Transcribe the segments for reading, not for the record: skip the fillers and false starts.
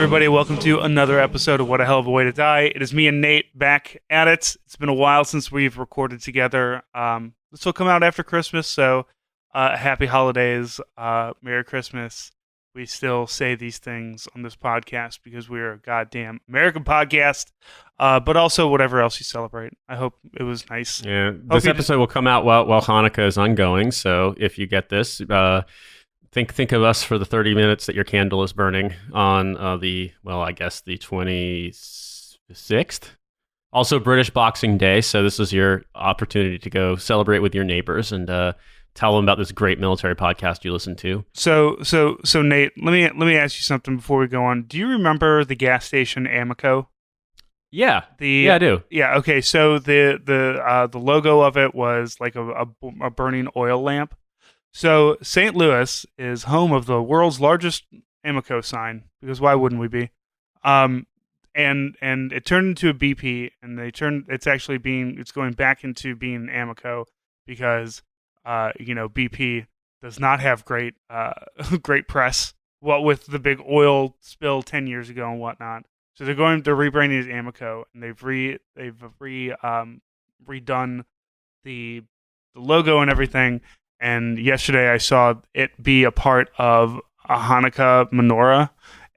everybody. Welcome to another episode of What a Hell of a Way to Die. It is me and Nate back at it. It's been a while since we've recorded together. This will come out after Christmas, so happy holidays, Merry Christmas. We still say these things on this podcast because we're a goddamn American podcast, but also whatever else you celebrate. I hope it was nice. Yeah, this episode will come out while Hanukkah is ongoing, so if you get this, think of us for the 30 minutes that your candle is burning on the 26th. Also British Boxing Day, so this is your opportunity to go celebrate with your neighbors and tell them about this great military podcast you listen to. So Nate, let me ask you something before we go on. Do you remember the gas station Amoco? Yeah, I do. Yeah, okay. So the logo of it was like a burning oil lamp. So St. Louis is home of the world's largest Amoco sign, because why wouldn't we be? And it turned into a BP, and it's going back into being Amoco because BP does not have great great press. What with the big oil spill 10 years ago and whatnot. So they're rebranding as Amoco, and they've redone the logo and everything. And yesterday I saw it be a part of a Hanukkah menorah,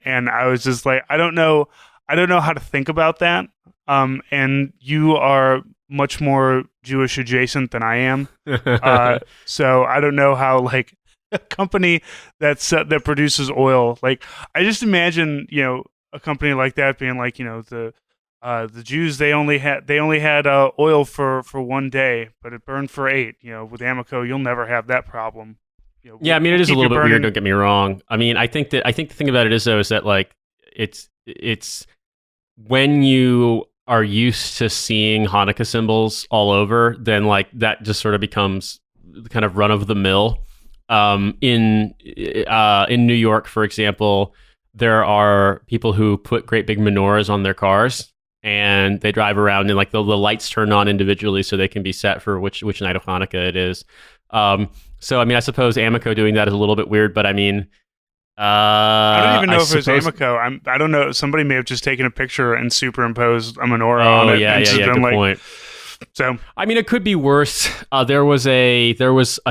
and I was just like, I don't know how to think about that. And you are much more Jewish adjacent than I am, so I don't know how, like, a company that produces oil, like, I just imagine a company like that being like, the Jews, they only had oil for one day, but it burned for 8. With Amoco, you'll never have that problem. Yeah, I mean, it is a little bit weird. Don't get me wrong. I mean, I think the thing about it is, though, is that, like, it's when you are used to seeing Hanukkah symbols all over, then, like, that just sort of becomes kind of run of the mill. In New York, for example, there are people who put great big menorahs on their cars, and they drive around, and, like, the lights turn on individually so they can be set for which night of Hanukkah it is. So, I mean, I suppose Amoco doing that is a little bit weird, but I mean, I don't even know if it was Amoco. I don't know. Somebody may have just taken a picture and superimposed a menorah on it. Yeah, good point. So, I mean, it could be worse. There was, I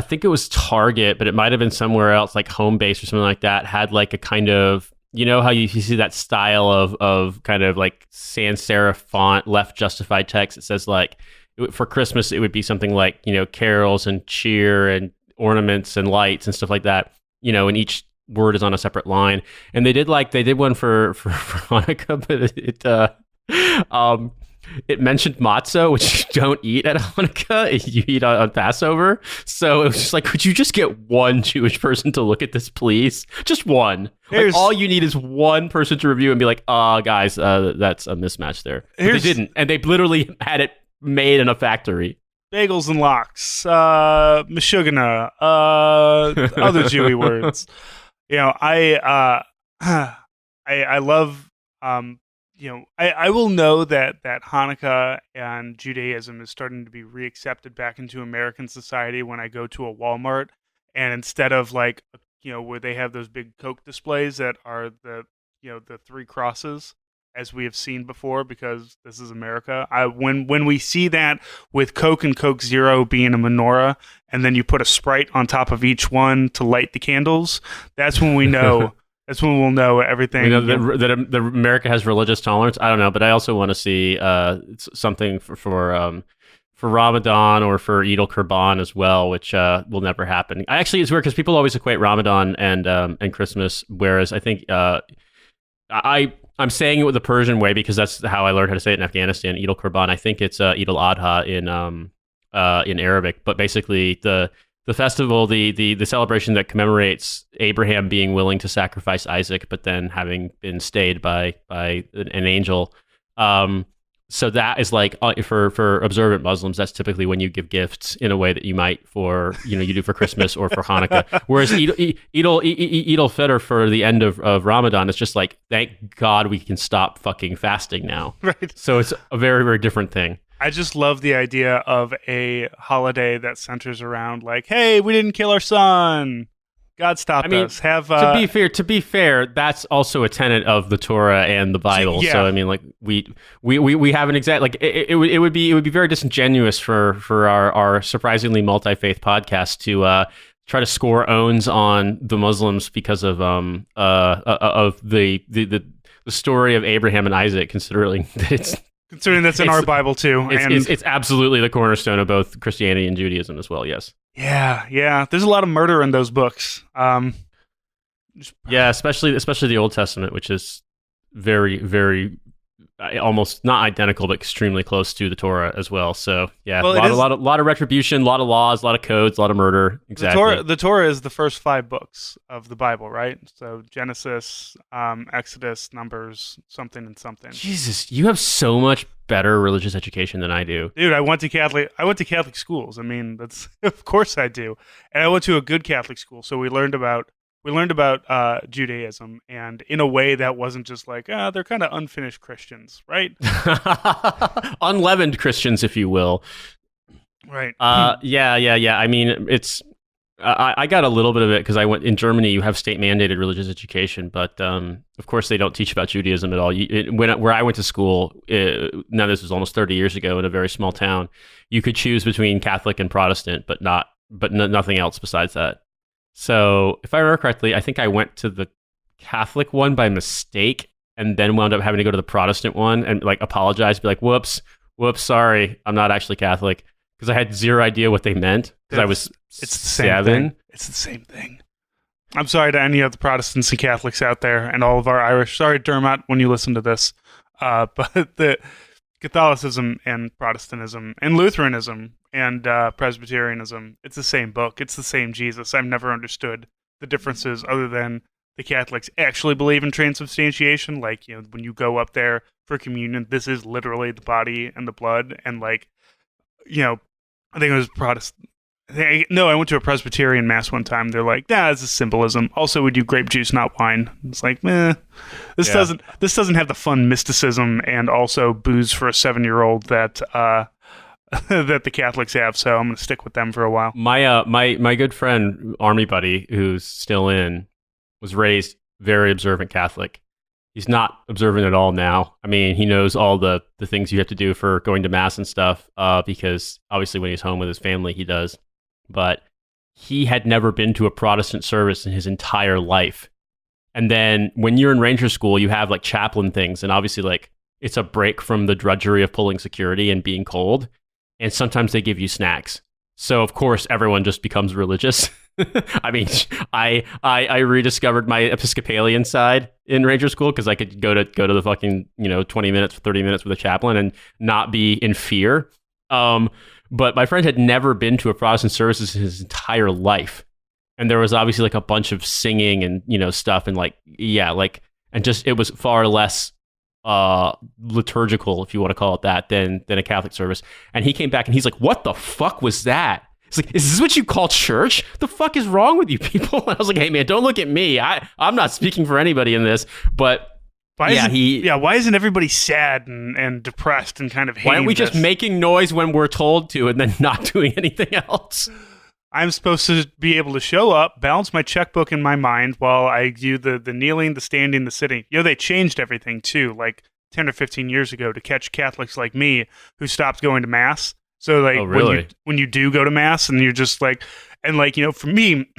think it was Target, but it might have been somewhere else, like Home Base or something like that, had, like, a kind of, how you see that style of kind of like sans serif font, left justified text. It says, like, for Christmas, it would be something like, carols and cheer and ornaments and lights and stuff like that, and each word is on a separate line. And they did one for Hanukkah, but it mentioned matzah, which you don't eat at Hanukkah. You eat on Passover. So it was just like, could you just get one Jewish person to look at this, please? Just one. Like, all you need is one person to review and be like, guys, that's a mismatch there. But they didn't. And they literally had it made in a factory. Bagels and lox, meshugana, other Jewy words. I love... I will know that Hanukkah and Judaism is starting to be reaccepted back into American society when I go to a Walmart, and instead of, like, where they have those big Coke displays that are the 3 crosses, as we have seen before, because this is America. When we see that with Coke and Coke Zero being a menorah, and then you put a Sprite on top of each one to light the candles, that's when we know. That's when we'll know everything. That America has religious tolerance. I don't know, but I also want to see something for Ramadan or for Eid al-Qurban as well, which will never happen. Actually, it's weird because people always equate Ramadan and Christmas, whereas I think I'm saying it with the Persian way because that's how I learned how to say it in Afghanistan. Eid al-Qurban. I think it's Eid al-Adha in Arabic, but basically the festival, the celebration that commemorates Abraham being willing to sacrifice Isaac, but then having been stayed by an angel. So that is like for observant Muslims, that's typically when you give gifts in a way that you might you do for Christmas or for Hanukkah. Whereas Eid al-Fitr for the end of Ramadan, it's just like, thank God we can stop fucking fasting now. Right. So it's a very, very different thing. I just love the idea of a holiday that centers around, like, hey, we didn't kill our son. God I stopped mean, us. Have to be fair, that's also a tenet of the Torah and the Bible. yeah. So I mean, like we have an exact like it would be very disingenuous for our surprisingly multi faith podcast to try to score owns on the Muslims because of the story of Abraham and Isaac, considering that considering that's in our Bible too, and it's absolutely the cornerstone of both Christianity and Judaism as well. Yes. yeah. There's a lot of murder in those books. Yeah, especially the Old Testament, which is very, very almost not identical, but extremely close to the Torah as well. So yeah, Well, a lot of retribution, a lot of laws, a lot of codes, a lot of murder. Exactly. The Torah is the first 5 books of the Bible, right? So Genesis, Exodus, Numbers, something and something. Jesus, you have so much better religious education than I do. Dude, I went to Catholic schools. I mean, that's of course I do. And I went to a good Catholic school, so we learned about Judaism, and in a way that wasn't just like, they're kind of unfinished Christians, right? Unleavened Christians, if you will. Right. Yeah. I mean, it's I got a little bit of it because I went in Germany. You have state mandated religious education, but of course they don't teach about Judaism at all. Where I went to school, now this was almost 30 years ago in a very small town. You could choose between Catholic and Protestant, but nothing else besides that. So if I remember correctly, I think I went to the Catholic one by mistake and then wound up having to go to the Protestant one and like apologize, be like, whoops, sorry, I'm not actually Catholic, because I had zero idea what they meant because I was it's the 7. Same thing. It's the same thing. I'm sorry to any of the Protestants and Catholics out there and all of our Irish. Sorry, Dermot, when you listen to this. But the Catholicism and Protestantism and Lutheranism and Presbyterianism, it's the same book. It's the same Jesus. I've never understood the differences other than the Catholics actually believe in transubstantiation. Like, when you go up there for communion, this is literally the body and the blood. And like, I think it was Protestant. No, I went to a Presbyterian mass one time. They're like, it's a symbolism. Also, we do grape juice, not wine. It's like, this doesn't have the fun mysticism and also booze for a 7-year-old that that the Catholics have. So I'm going to stick with them for a while. My good friend, army buddy, who's still in, was raised very observant Catholic. He's not observant at all now. I mean, he knows all the things you have to do for going to mass and stuff, because obviously when he's home with his family, he does. But he had never been to a Protestant service in his entire life. And then when you're in Ranger School, you have like chaplain things. And obviously like it's a break from the drudgery of pulling security and being cold. And sometimes they give you snacks. So of course, everyone just becomes religious. I mean, I rediscovered my Episcopalian side in Ranger School because I could go to the fucking 20 minutes, 30 minutes with a chaplain and not be in fear. But my friend had never been to a Protestant service in his entire life, and there was obviously like a bunch of singing and stuff and and just it was far less liturgical, if you want to call it that, than a Catholic service. And he came back and he's like, "What the fuck was that?" It's like, "Is this what you call church? The fuck is wrong with you people?" And I was like, "Hey man, don't look at me. I'm not speaking for anybody in this, but." Why isn't everybody sad and depressed and kind of hating Why aren't we this? just making noise when we're told to and then not doing anything else? I'm supposed to be able to show up, balance my checkbook in my mind while I do the kneeling, the standing, the sitting. They changed everything too, like 10 or 15 years ago to catch Catholics like me who stopped going to Mass. So like, oh, really? when you do go to Mass and you're just like, and like, for me,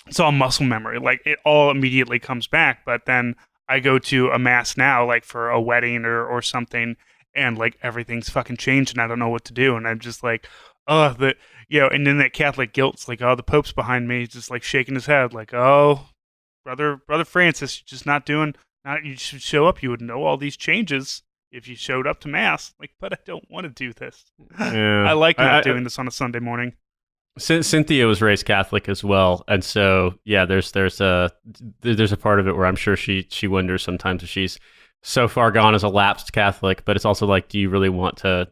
it's all muscle memory. Like it all immediately comes back, but then I go to a mass now, like for a wedding or something, and like everything's fucking changed and I don't know what to do. And I'm just like, and then that Catholic guilt's like, the Pope's behind me, just like shaking his head, like, brother Francis, you're just you should show up. You would know all these changes if you showed up to mass. Like, but I don't want to do this. Yeah. I like not doing this on a Sunday morning. Cynthia was raised Catholic as well, and so yeah, there's a part of it where I'm sure she wonders sometimes if she's so far gone as a lapsed Catholic, but it's also like, do you really want to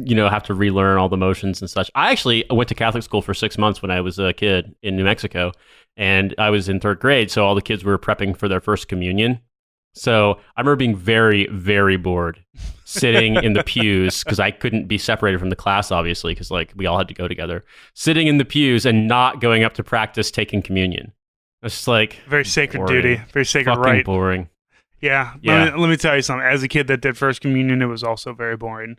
have to relearn all the motions and such? I actually went to Catholic school for 6 months when I was a kid in New Mexico, and I was in 3rd grade, so all the kids were prepping for their first communion. So I remember being very, very bored sitting in the pews because I couldn't be separated from the class, obviously, because like we all had to go together, sitting in the pews and not going up to practice taking communion. It's just like Very sacred boring. duty, very sacred Fucking right. boring. Yeah, Yeah. let me tell you something. As a kid that did First Communion, it was also very boring.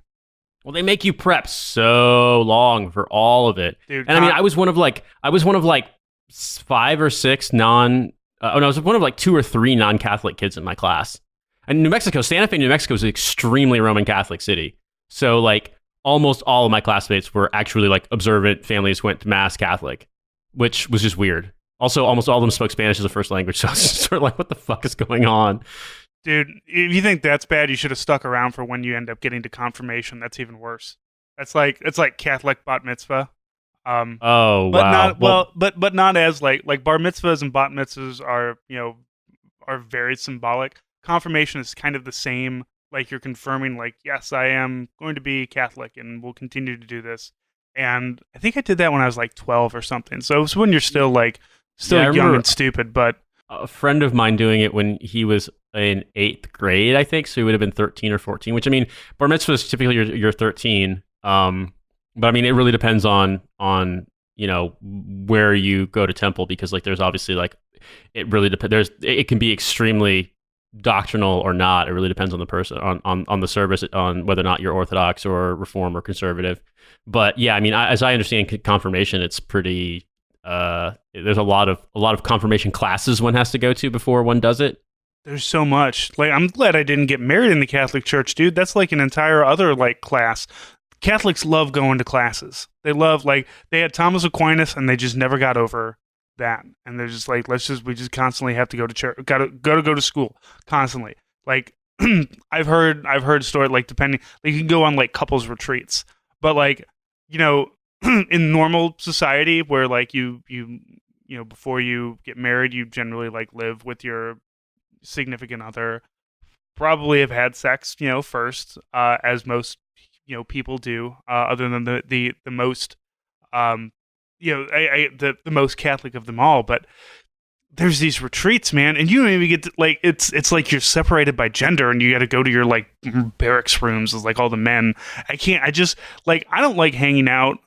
Well, they make you prep so long for all of it. Dude, And I mean, I was one of like 5 or 6 non. Oh no, I was one of like 2 or 3 non-Catholic kids in my class. And New Mexico, Santa Fe, New Mexico is an extremely Roman Catholic city. So like almost all of my classmates were actually like observant families, went to mass Catholic, which was just weird. Also, almost all of them spoke Spanish as a first language. So I was just sort of like, what the fuck is going on? dude, if you think that's bad, you should have stuck around for when you end up getting to confirmation. That's even worse. It's like Catholic bat mitzvah. Oh But wow. not well, but not as like bar mitzvahs and bat mitzvahs are are very symbolic. Confirmation is kind of the same. Like you're confirming, like yes, I am going to be Catholic and will continue to do this. And I think I did that when I was like 12 or something. So it's when you're still Yeah, I young remember and stupid. But a friend of mine doing it when he was in 8th grade, I think. So he would have been 13 or 14. Which I mean, bar mitzvah is typically you're 13. But I mean, it really depends on where you go to temple, because like there's obviously like it really depends. It can be extremely doctrinal or not. It really depends on the person, on the service, on whether or not you're Orthodox or Reform or conservative. But yeah, I mean, as I understand confirmation, it's pretty. There's a lot of confirmation classes one has to go to before one does it. there's so much. Like I'm glad I didn't get married in the Catholic Church, dude. That's like an entire other like class. Catholics love going to classes. They love they had Thomas Aquinas and they just never got over that. And they're just like, we just constantly have to go to church, go to school constantly. Like I've heard story like depending, like you can go on like couples retreats, but like in normal society where like you before you get married, you generally like live with your significant other, probably have had sex first, as most people do, other than the most the most Catholic of them all. But there's these retreats, man, and you don't even get to, like it's like you're separated by gender and you got to go to your like barracks rooms with like all the men. I just like I don't like hanging out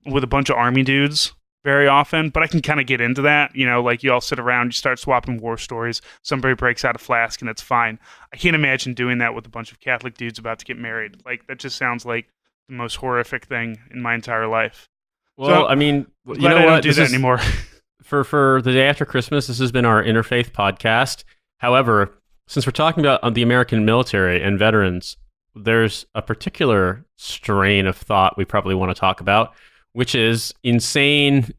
with a bunch of army dudes very often, but I can kind of get into that. Like you all sit around, you start swapping war stories, somebody breaks out a flask and it's fine. I can't imagine doing that with a bunch of Catholic dudes about to get married. Like that just sounds like the most horrific thing in my entire life. Well, So I mean, I'm you glad know I don't what? do that anymore. For the day after Christmas, this has been our interfaith podcast. However, since we're talking about the American military and veterans, there's a particular strain of thought we probably want to talk about, which is insane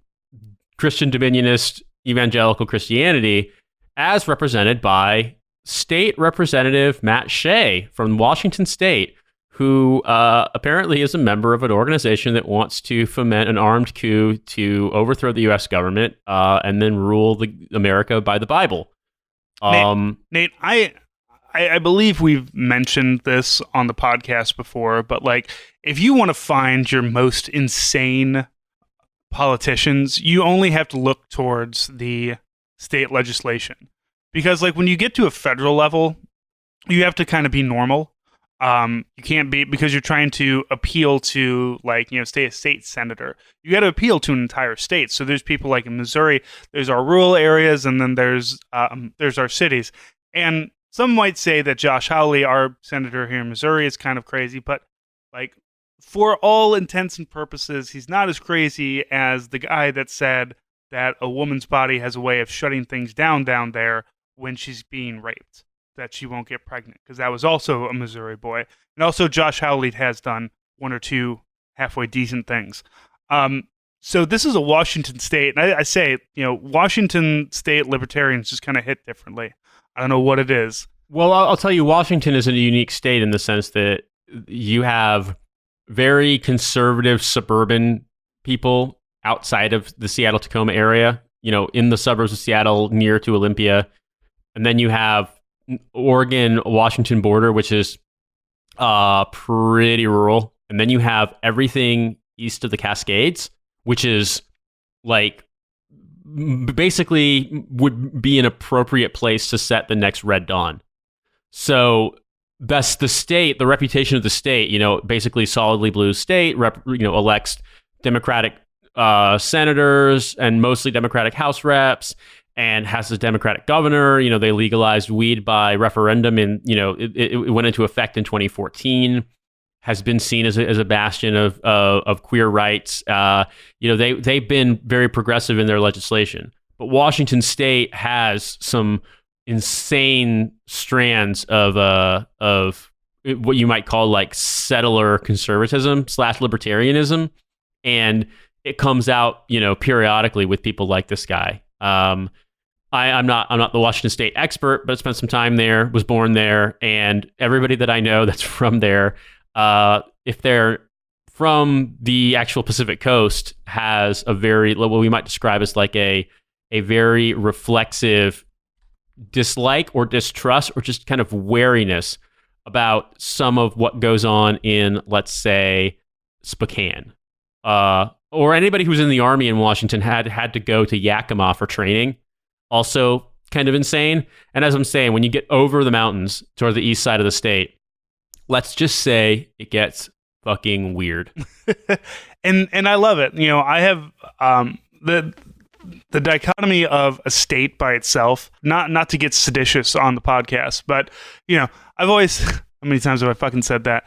Christian dominionist evangelical Christianity as represented by State Representative Matt Shea from Washington State, who apparently is a member of an organization that wants to foment an armed coup to overthrow the U.S. government and then rule America by the Bible. Nate, I believe we've mentioned this on the podcast before, but like, if you want to find your most insane politicians, you only have to look towards the state legislation, because like when you get to a federal level, you have to kind of be normal. You can't be, because you're trying to appeal to say a state senator. You got to appeal to an entire state. So there's people like in Missouri, there's our rural areas, and then there's our cities. And some might say that Josh Hawley, our senator here in Missouri, is kind of crazy, but like for all intents and purposes, he's not as crazy as the guy that said that a woman's body has a way of shutting things down there when she's being raped, that she won't get pregnant, because that was also a Missouri boy. And also Josh Hawley has done one or two halfway decent things. So this is a Washington state, and I say, Washington state libertarians just kind of hit differently. I don't know what it is. Well, I'll tell you, Washington is a unique state in the sense that you have very conservative suburban people outside of the Seattle-Tacoma area, in the suburbs of Seattle near to Olympia. And then you have Oregon-Washington border, which is pretty rural. And then you have everything east of the Cascades, which is like basically would be an appropriate place to set the next Red Dawn. So that's the state, the reputation of the state, basically solidly blue state, elects Democratic senators and mostly Democratic House reps. and has a Democratic governor. They legalized weed by referendum, and it went into effect in 2014. Has been seen as a bastion of queer rights. They've been very progressive in their legislation, but Washington State has some insane strands of what you might call like settler conservatism / libertarianism, and it comes out periodically with people like this guy. I'm not the Washington State expert, but I spent some time there, was born there, and everybody that I know that's from there, if they're from the actual Pacific Coast, has a very, what we might describe as like a very reflexive dislike or distrust or just kind of wariness about some of what goes on in, let's say, Spokane. Or anybody who's in the Army in Washington had to go to Yakima for training. Also kind of insane. And as I'm saying, when you get over the mountains toward the east side of the state, let's just say it gets fucking weird. and I love it. I have the dichotomy of a state by itself, not to get seditious on the podcast, but I've always, how many times have I fucking said that?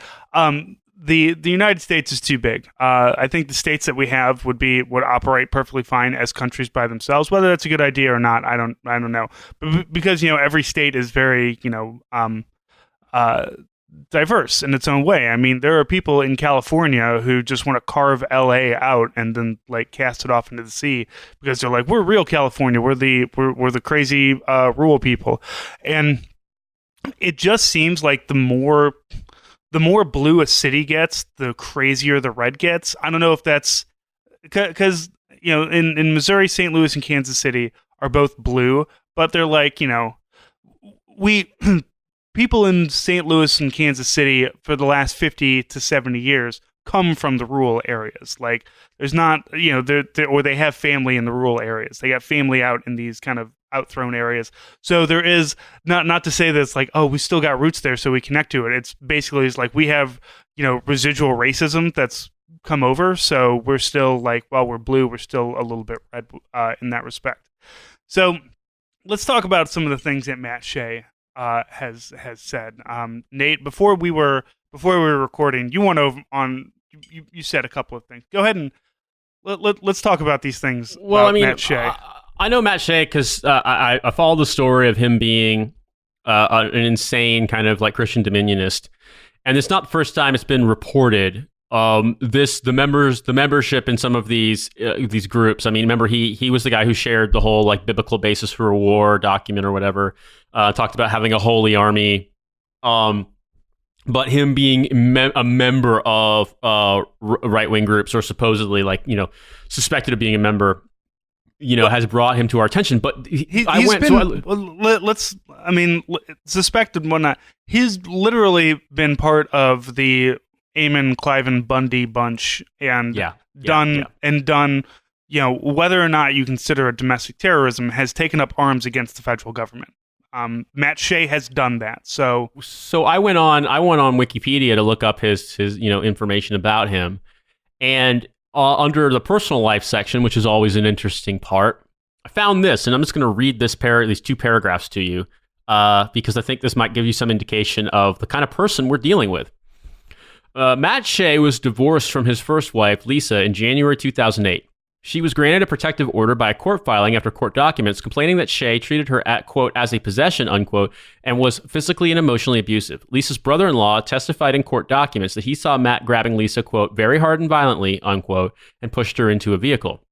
The United States is too big. I think the states that we have would operate perfectly fine as countries by themselves. Whether that's a good idea or not, I don't know. But because every state is very diverse in its own way. I mean, there are people in California who just want to carve LA out and then like cast it off into the sea because they're like, we're real California. We're the crazy rural people, and it just seems like the more blue a city gets, the crazier the red gets. I don't know if that's because in Missouri, St. Louis, and Kansas City are both blue, but they're like we. People in St. Louis and Kansas City for the last 50 to 70 years come from the rural areas. Like, there's not, or they have family in the rural areas. They got family out in these kind of outthrown areas. So there is not to say that it's like, oh, we still got roots there, so we connect to it. It's basically like we have, residual racism that's come over. So we're still like, while we're blue, we're still a little bit red in that respect. So let's talk about some of the things that Matt Shea has said. Nate, before we were recording, you said a couple of things. Go ahead and let's talk about these things. Well, I mean, Matt Shea. I know Matt Shea because I follow the story of him being an insane kind of like Christian dominionist, and it's not the first time it's been reported. The membership in some of these groups. I mean, remember he was the guy who shared the whole like biblical basis for a war document or whatever. Talked about having a holy army, but him being a member of right-wing groups, or supposedly like suspected of being a member, has brought him to our attention. But suspected and whatnot. He's literally been part of the Eamon, Cliven, Bundy bunch, and done. Whether or not you consider it domestic terrorism, has taken up arms against the federal government. Matt Shea has done that. So I went on Wikipedia to look up his information about him, and under the personal life section, which is always an interesting part, I found this, and I'm just going to read these two paragraphs to you because I think this might give you some indication of the kind of person we're dealing with. Matt Shea was divorced from his first wife, Lisa, in January 2008. She was granted a protective order by a court filing after court documents complaining that Shea treated her at, quote, as a possession, unquote, and was physically and emotionally abusive. Lisa's brother-in-law testified in court documents that he saw Matt grabbing Lisa, quote, very hard and violently, unquote, and pushed her into a vehicle.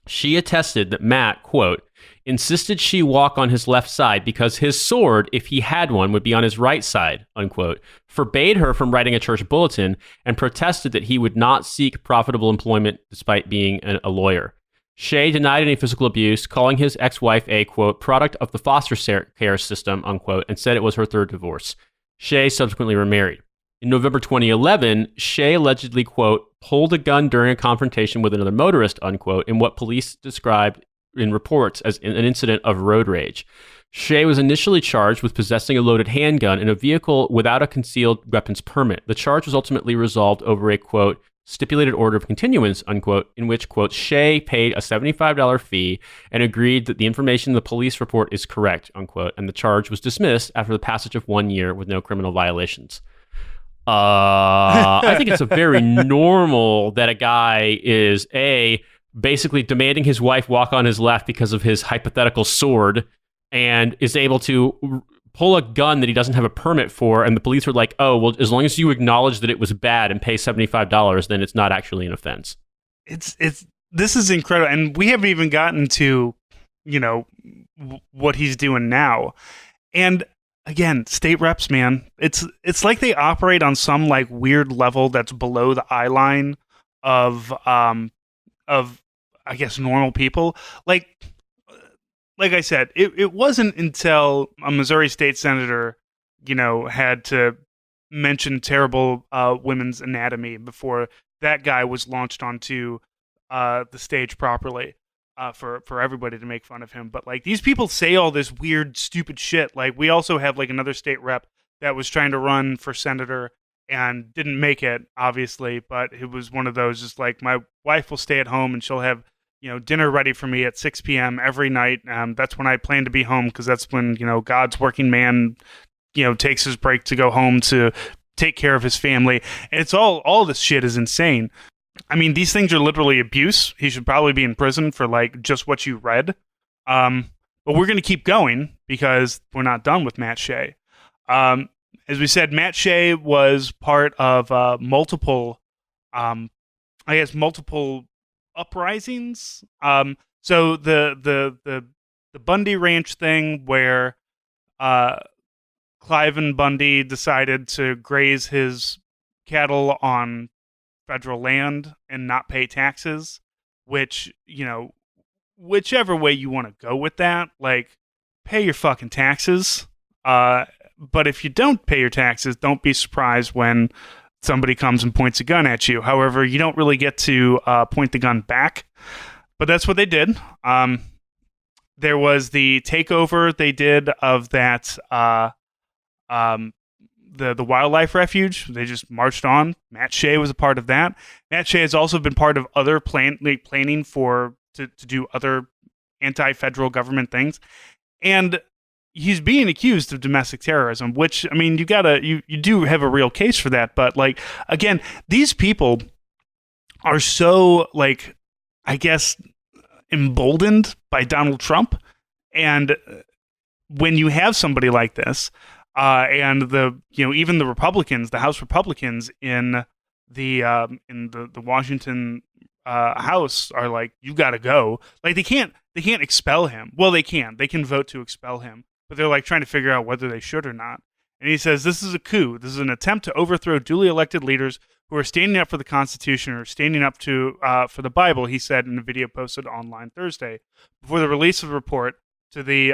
She attested that Matt, quote, insisted she walk on his left side because his sword, if he had one, would be on his right side, unquote, forbade her from writing a church bulletin, and protested that he would not seek profitable employment despite being a lawyer. Shea denied any physical abuse, calling his ex-wife a, quote, product of the foster care system, unquote, and said it was her third divorce. Shea subsequently remarried. In November 2011, Shea allegedly, quote, pulled a gun during a confrontation with another motorist, unquote, in what police described in reports as an incident of road rage. Shea was initially charged with possessing a loaded handgun in a vehicle without a concealed weapons permit. The charge was ultimately resolved over a, quote, stipulated order of continuance, unquote, in which, quote, Shea paid a $75 fee and agreed that the information in the police report is correct, unquote, and the charge was dismissed after the passage of 1 year with no criminal violations. I think it's a very normal that a guy is basically demanding his wife walk on his left because of his hypothetical sword, and is able to pull a gun that he doesn't have a permit for, and the police are like, oh, well, as long as you acknowledge that it was bad and pay $75, then it's not actually an offense. It's this is incredible, and we haven't even gotten to, what he's doing now. And again, state reps, man, it's like they operate on some like weird level that's below the eye line of I guess normal people. Like I said, it wasn't until a Missouri state senator, had to mention terrible women's anatomy before that guy was launched onto the stage properly for everybody to make fun of him. But like these people say all this weird, stupid shit. Like we also have like another state rep that was trying to run for senator and didn't make it, obviously. But it was one of those just like, my wife will stay at home and she'll have dinner ready for me at 6 p.m. every night. That's when I plan to be home, because that's when, God's working man, takes his break to go home to take care of his family. And it's all this shit is insane. I mean, these things are literally abuse. He should probably be in prison for like just what you read. But we're going to keep going because we're not done with Matt Shea. As we said, Matt Shea was part of multiple uprisings. So the Bundy Ranch thing, where Cliven Bundy decided to graze his cattle on federal land and not pay taxes, which, whichever way you want to go with that, like, pay your fucking taxes. But if you don't pay your taxes, don't be surprised when somebody comes and points a gun at you. However, you don't really get to point the gun back. But that's what they did. There was the takeover they did of that the wildlife refuge. They just marched on. Matt Shea was a part of that. Matt Shea has also been part of other planning to do other anti-federal government things. And he's being accused of domestic terrorism, which, I mean, you do have a real case for that. But like, again, these people are so, like, I guess, emboldened by Donald Trump. And when you have somebody like this, and even the Republicans, the House Republicans in the Washington House are like, you got to go. Like, they can't expel him. Well, they can vote to expel him, but they're like trying to figure out whether they should or not. And he says, this is a coup. This is an attempt to overthrow duly elected leaders who are standing up for the Constitution or standing up for the Bible, he said in a video posted online Thursday before the release of a report to the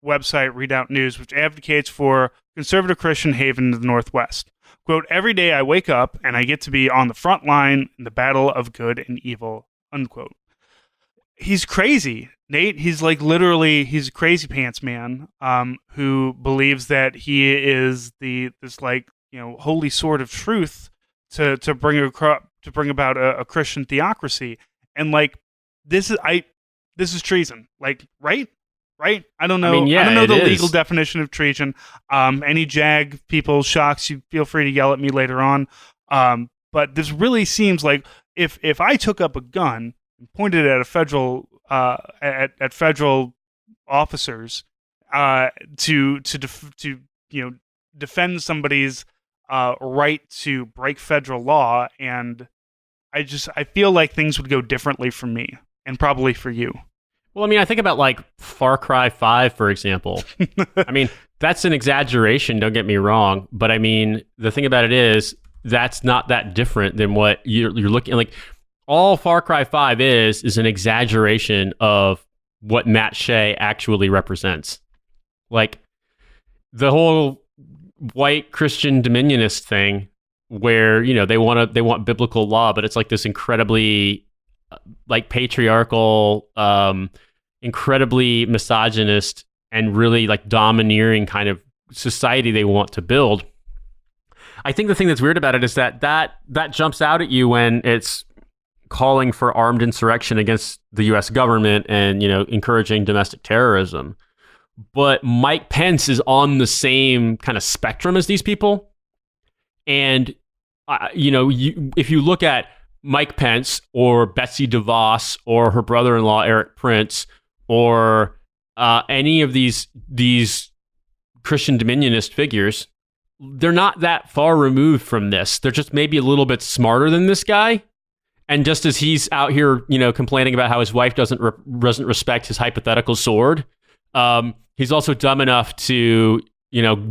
website Redoubt News, which advocates for conservative Christian haven in the Northwest. Quote, every day I wake up and I get to be on the front line in the battle of good and evil, unquote. He's crazy, Nate. He's like literally, he's a crazy pants man who believes that he is this holy sword of truth to bring about a Christian theocracy. And like, this is treason. Like, right? I don't know. I mean, yeah, I don't know the legal definition of treason. Any JAG people, shocks, you feel free to yell at me later on. But this really seems like if I took up a gun and pointed it at a federal at federal officers to defend somebody's right to break federal law, and I feel like things would go differently for me and probably for you. Well, I mean, I think about like Far Cry 5, for example. I mean, that's an exaggeration, don't get me wrong. But I mean, the thing about it is, that's not that different than what you're looking like. All Far Cry 5 is an exaggeration of what Matt Shea actually represents. Like, the whole white Christian dominionist thing where, they want biblical law, but it's like this incredibly like patriarchal, incredibly misogynist and really like domineering kind of society they want to build. I think the thing that's weird about it is that jumps out at you when it's calling for armed insurrection against the U.S. government and, encouraging domestic terrorism. But Mike Pence is on the same kind of spectrum as these people. And, if you look at Mike Pence or Betsy DeVos or her brother-in-law, Eric Prince, or any of these Christian dominionist figures, they're not that far removed from this. They're just maybe a little bit smarter than this guy. And just as he's out here, complaining about how his wife doesn't respect his hypothetical sword, he's also dumb enough to,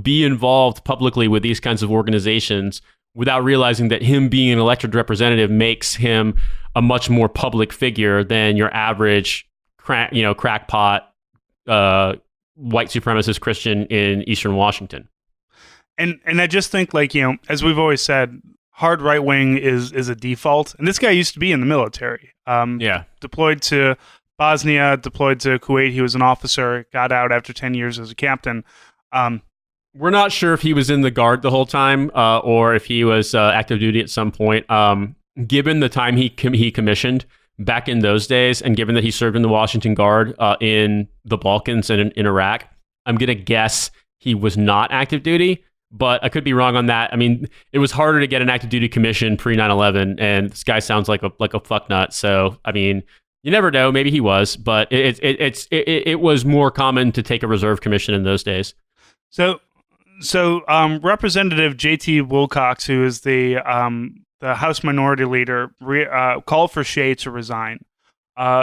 be involved publicly with these kinds of organizations without realizing that him being an elected representative makes him a much more public figure than your average crackpot white supremacist Christian in Eastern Washington. And I just think, as we've always said, hard right wing is a default. And this guy used to be in the military. Deployed to Bosnia, deployed to Kuwait. He was an officer, got out after 10 years as a captain. We're not sure if he was in the Guard the whole time or if he was active duty at some point. Given the time he commissioned back in those days, and given that he served in the Washington Guard in the Balkans and in Iraq, I'm going to guess he was not active duty, but I could be wrong on that. I mean, it was harder to get an active duty commission pre 9/11, and this guy sounds like a fucknut. So, I mean, you never know. Maybe he was, but it was more common to take a reserve commission in those days. So Representative J.T. Wilcox, who is the House Minority Leader, called for Shea to resign.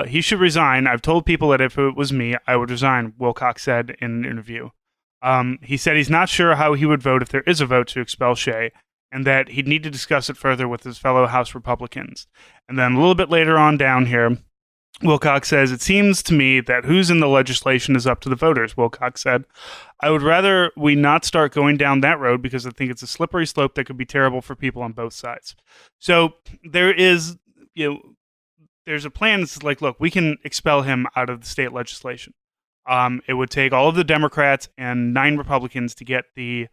He should resign. I've told people that if it was me, I would resign, Wilcox said in an interview. He said he's not sure how he would vote if there is a vote to expel Shea, and that he'd need to discuss it further with his fellow House Republicans. And then a little bit later on down here, Wilcox says, "It seems to me that who's in the legislation is up to the voters," Wilcox said. "I would rather we not start going down that road because I think it's a slippery slope that could be terrible for people on both sides." So there is, there's a plan. It's like, look, we can expel him out of the state legislation. It would take all of the Democrats and 9 Republicans to get the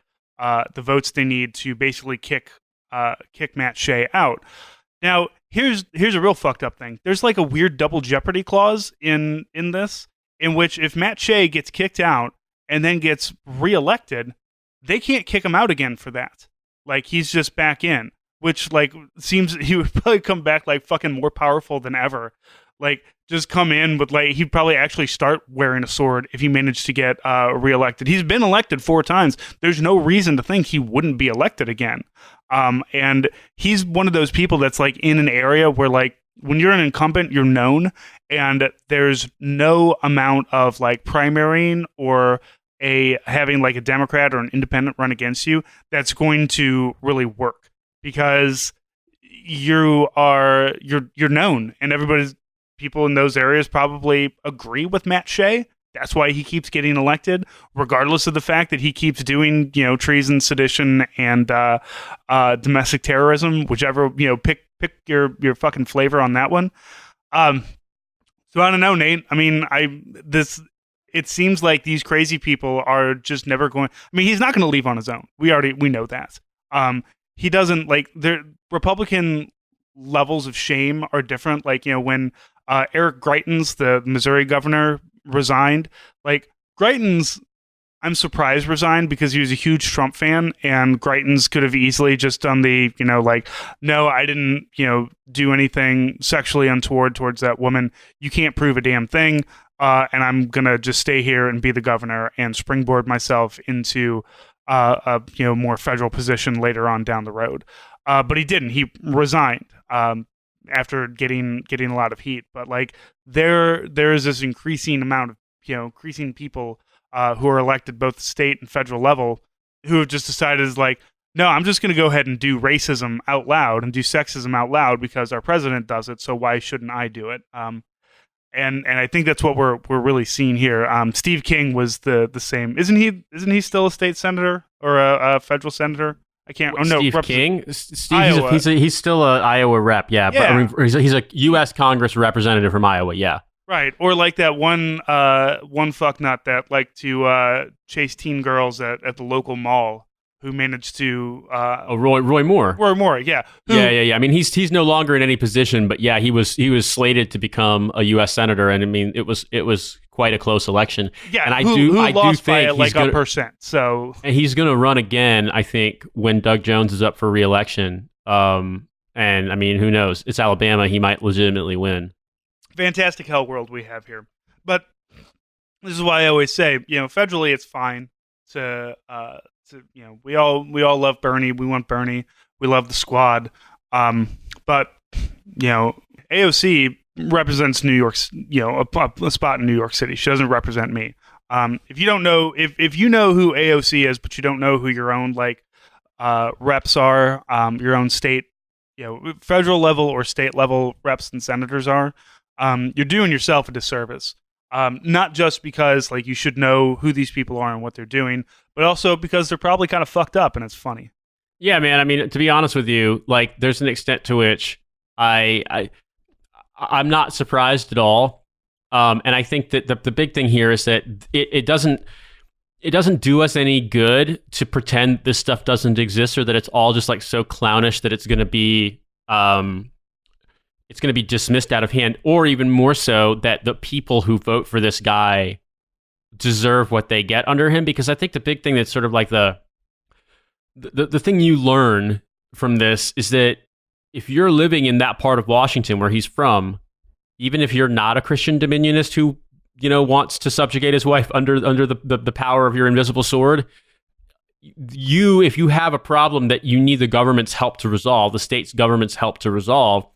votes they need to basically kick Matt Shea out. Now, here's a real fucked up thing. There's like a weird double jeopardy clause in this, in which if Matt Shea gets kicked out and then gets reelected, they can't kick him out again for that. Like, he's just back in, which seems he would probably come back fucking more powerful than ever. Just come in with he'd probably actually start wearing a sword if he managed to get reelected. He's been elected 4 times. There's no reason to think he wouldn't be elected again. And he's one of those people that's in an area where when you're an incumbent, you're known, and there's no amount of primarying or having a Democrat or an independent run against you that's going to really work, because you're known, and people in those areas probably agree with Matt Shea. That's why he keeps getting elected, regardless of the fact that he keeps doing, treason, sedition, and domestic terrorism, whichever, pick your fucking flavor on that one. So I don't know, Nate. I mean, it seems like these crazy people are just never going. I mean, he's not going to leave on his own. We know that. He doesn't their Republican levels of shame are different. When Eric Greitens, the Missouri governor, resigned. Greitens, I'm surprised resigned because he was a huge Trump fan, and Greitens could have easily just done the, no, I didn't, do anything sexually untoward towards that woman. You can't prove a damn thing, and I'm gonna just stay here and be the governor and springboard myself into a more federal position later on down the road. But he didn't. He resigned after getting a lot of heat. But there is this increasing amount of increasing people who are elected both state and federal level who have just decided no, I'm just going to go ahead and do racism out loud and do sexism out loud because our president does it. So why shouldn't I do it? And I think that's what we're really seeing here. Steve King was the same. Isn't he still a state senator or a federal senator? I can't. Oh no, Steve King. Iowa. He's still a Iowa rep. Yeah, yeah. But he's a U.S. Congress representative from Iowa. Yeah. Right, or that one fucknut that liked to chase teen girls at the local mall, who managed to Oh, Roy Moore. Roy Moore, yeah, Yeah. I mean, he's no longer in any position, but yeah, he was slated to become a U.S. senator, and I mean, it was quite a close election. yeah, And who I do lost by think like a percent. So and he's gonna run again. I think when Doug Jones is up for re-election. And I mean, who knows? It's Alabama. He might legitimately win. fantastic hell world we have here. But this is why I always say, federally it's fine we all love Bernie. We want Bernie. We love the squad. But AOC represents New York's, a spot in New York City. She doesn't represent me. If you don't know, if you know who AOC is, but you don't know who your own reps are, your own state, federal level or state level reps and senators are, you're doing yourself a disservice. Not just because you should know who these people are and what they're doing, but also because they're probably kind of fucked up and it's funny. Yeah, man. I mean, to be honest with you, there's an extent to which I'm not surprised at all. And I think that the big thing here is that it doesn't do us any good to pretend this stuff doesn't exist, or that it's all just so clownish that it's going to be dismissed out of hand, or even more so that the people who vote for this guy deserve what they get under him. Because I think the big thing that's sort of the thing you learn from this is that if you're living in that part of Washington where he's from, even if you're not a Christian dominionist who wants to subjugate his wife under the power of your invisible sword, if you have a problem that you need the government's help to resolve, the state's government's help to resolve,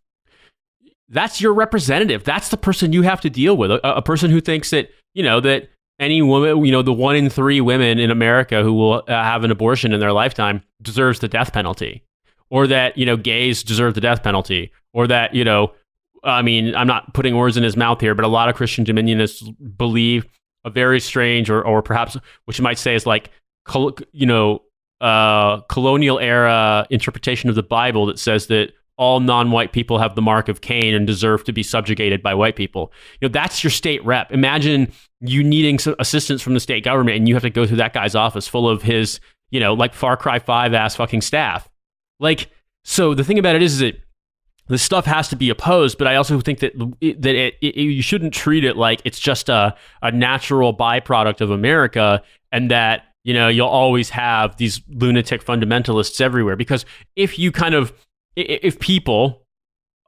that's your representative. That's the person you have to deal with. A person who thinks that, that any woman, the 1 in 3 women in America who will have an abortion in their lifetime deserves the death penalty, or that, gays deserve the death penalty, or that, I mean, I'm not putting words in his mouth here, but a lot of Christian dominionists believe a very strange, or perhaps what you might say is colonial era interpretation of the Bible that says that all non-white people have the mark of Cain and deserve to be subjugated by white people. That's your state rep. Imagine you needing some assistance from the state government and you have to go through that guy's office full of his, Far Cry 5 ass fucking staff. So the thing about it is that this stuff has to be opposed, but I also think that you shouldn't treat it like it's just a natural byproduct of America, and that, you'll always have these lunatic fundamentalists everywhere. Because if people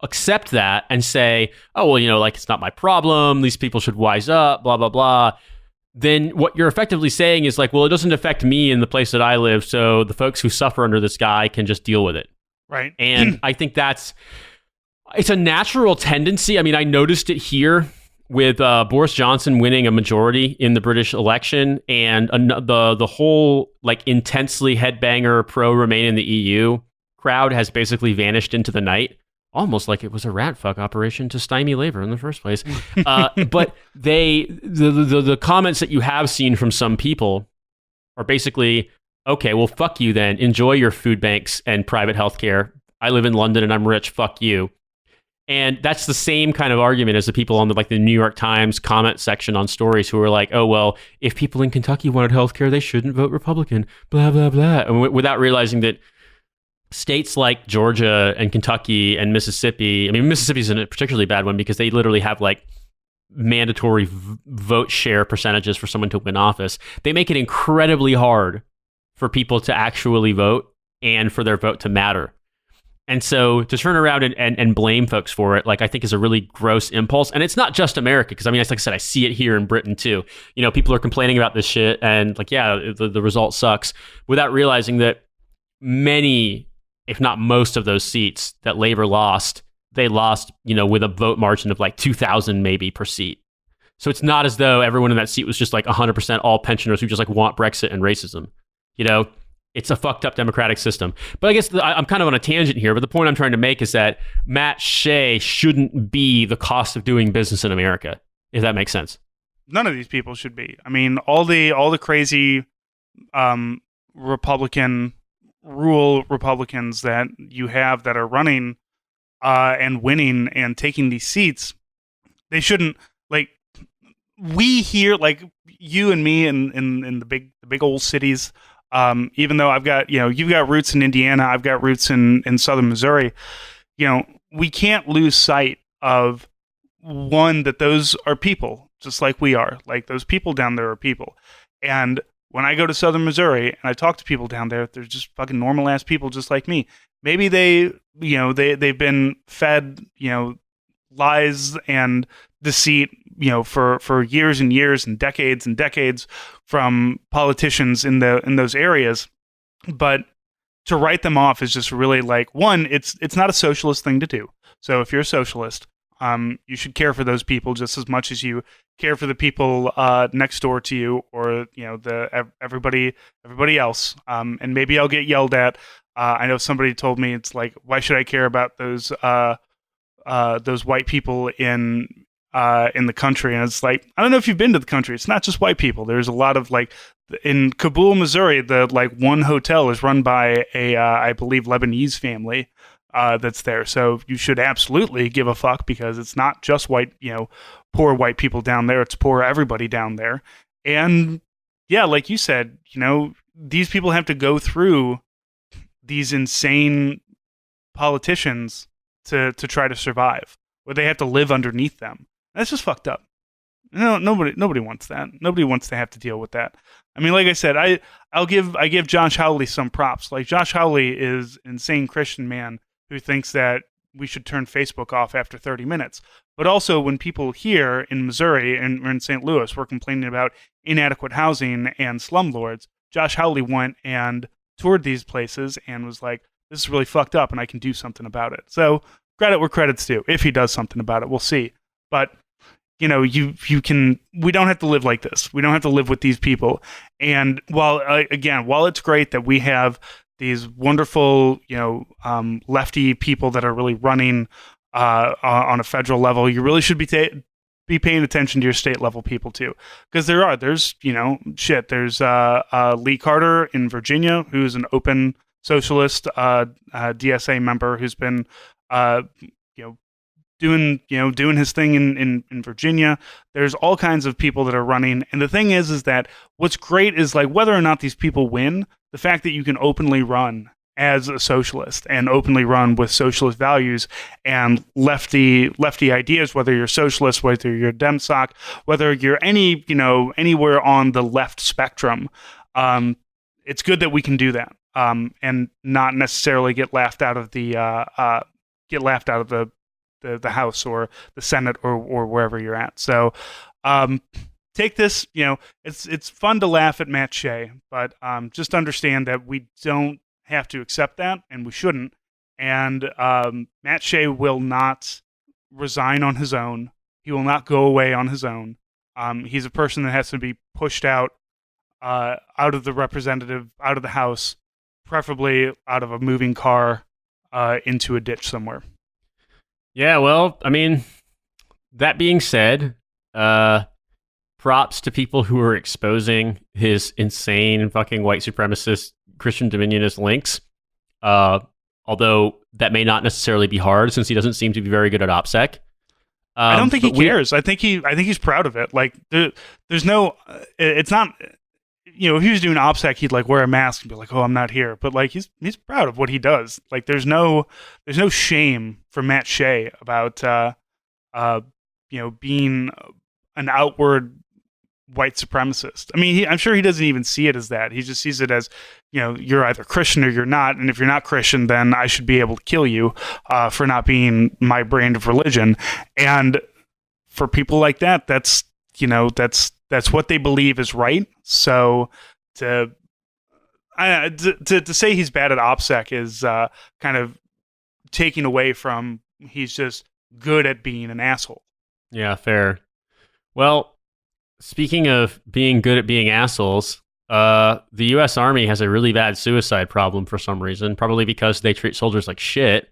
accept that and say, oh, well, it's not my problem, these people should wise up, blah, blah, blah, then what you're effectively saying is well, it doesn't affect me in the place that I live, so the folks who suffer under this guy can just deal with it. Right. And I think it's a natural tendency. I mean, I noticed it here with Boris Johnson winning a majority in the British election, and the whole intensely headbanger pro Remain in the EU crowd has basically vanished into the night, almost like it was a rat fuck operation to stymie labor in the first place. But the comments that you have seen from some people are basically, okay, well, fuck you then. Enjoy your food banks and private healthcare. I live in London and I'm rich. Fuck you. And that's the same kind of argument as the people on the New York Times comment section on stories who are like, oh, well, if people in Kentucky wanted healthcare, they shouldn't vote Republican, blah, blah, blah. And without realizing that states like Georgia and Kentucky and Mississippi, I mean, Mississippi's a particularly bad one because they literally have mandatory vote share percentages for someone to win office. They make it incredibly hard for people to actually vote and for their vote to matter. And so to turn around and blame folks for it, I think is a really gross impulse. And it's not just America, because I mean, like I said, I see it here in Britain too. People are complaining about this shit and the result sucks, without realizing that many, if not most of those seats that Labour lost, they lost, with a vote margin of 2,000 maybe per seat. So it's not as though everyone in that seat was just 100% all pensioners who just want Brexit and racism. It's a fucked up democratic system. But I guess I'm kind of on a tangent here, but the point I'm trying to make is that Matt Shea shouldn't be the cost of doing business in America, if that makes sense. None of these people should be. I mean, all the crazy Republicans that you have that are running and winning and taking these seats, they shouldn't, we here, you and me in the big old cities, Even though I've got, you've got roots in Indiana, I've got roots in southern Missouri. We can't lose sight of one, that those are people just like we are. Like, those people down there are people. And when I go to southern Missouri and I talk to people down there, they're just fucking normal ass people just like me. Maybe they've been fed, lies and deceit, for years and years and decades from politicians in those areas. But to write them off is just really, like, one, it's not a socialist thing to do. So if you're a socialist, you should care for those people just as much as you care for the people next door to you, or everybody else. And maybe I'll get yelled at. I know somebody told me, it's like, why should I care about those white people in the country? And it's like, I don't know if you've been to the country. It's not just white people. There's a lot of, like, in Kabul, Missouri, the like one hotel is run by a I believe Lebanese family that's there. So you should absolutely give a fuck, because it's not just white, poor white people down there. It's poor everybody down there. And yeah, like you said, these people have to go through these insane politicians to try to survive, where they have to live underneath them. That's just fucked up. Nobody wants that. Nobody wants to have to deal with that. I mean, like I said, I give Josh Hawley some props. Like, Josh Hawley is an insane Christian man who thinks that we should turn Facebook off after 30 minutes. But also, when people here in Missouri and in St. Louis were complaining about inadequate housing and slumlords, Josh Hawley went and toured these places and was like, this is really fucked up and I can do something about it. So credit where credit's due. If he does something about it, we'll see. But we don't have to live like this. We don't have to live with these people. And while it's great that we have these wonderful, lefty people that are really running on a federal level, you really should be paying attention to your state level people too, because there's there's Lee Carter in Virginia, who's an open socialist DSA member, who's been doing his thing in Virginia. There's all kinds of people that are running. And the thing is that what's great is, like, whether or not these people win, the fact that you can openly run as a socialist and openly run with socialist values and lefty ideas, whether you're socialist, whether you're Demsoc, whether you're anywhere on the left spectrum, it's good that we can do that, and not necessarily get laughed out of the House or the Senate or wherever you're at. So take this, it's fun to laugh at Matt Shea, but just understand that we don't have to accept that, and we shouldn't. And Matt Shea will not resign on his own. He will not go away on his own. He's a person that has to be pushed out of the House, preferably out of a moving car, into a ditch somewhere. Yeah, well, I mean, that being said, props to people who are exposing his insane fucking white supremacist Christian Dominionist links. Although that may not necessarily be hard, since he doesn't seem to be very good at OPSEC. I don't think he cares. I think he's proud of it. Like, there's no, it's not, if he was doing OPSEC, he'd like wear a mask and be like, "Oh, I'm not here." But like, he's proud of what he does. Like, there's no shame for Matt Shea about being an outward white supremacist. I mean, I'm sure he doesn't even see it as that. He just sees it as, you're either Christian or you're not, and if you're not Christian, then I should be able to kill you for not being my brand of religion. And for people like that, that's what they believe is right. So to say he's bad at OPSEC is kind of taking away from, he's just good at being an asshole. Yeah, fair. Well, speaking of being good at being assholes, the U.S. Army has a really bad suicide problem for some reason, probably because they treat soldiers like shit.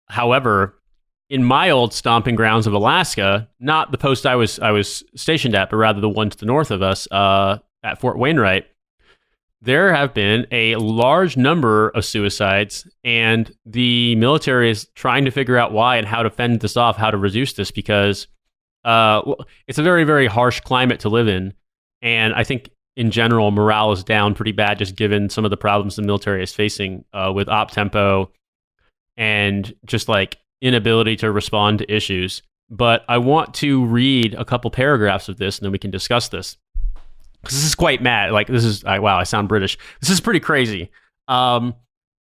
However, in my old stomping grounds of Alaska, not the post I was stationed at, but rather the one to the north of us at Fort Wainwright, there have been a large number of suicides, and the military is trying to figure out why and how to fend this off, how to reduce this, because it's a very, very harsh climate to live in. And I think in general, morale is down pretty bad, just given some of the problems the military is facing with op tempo and just like inability to respond to issues. But I want to read a couple paragraphs of this, and then we can discuss this. Because this is quite mad. Like, this is, wow, I sound British. This is pretty crazy. All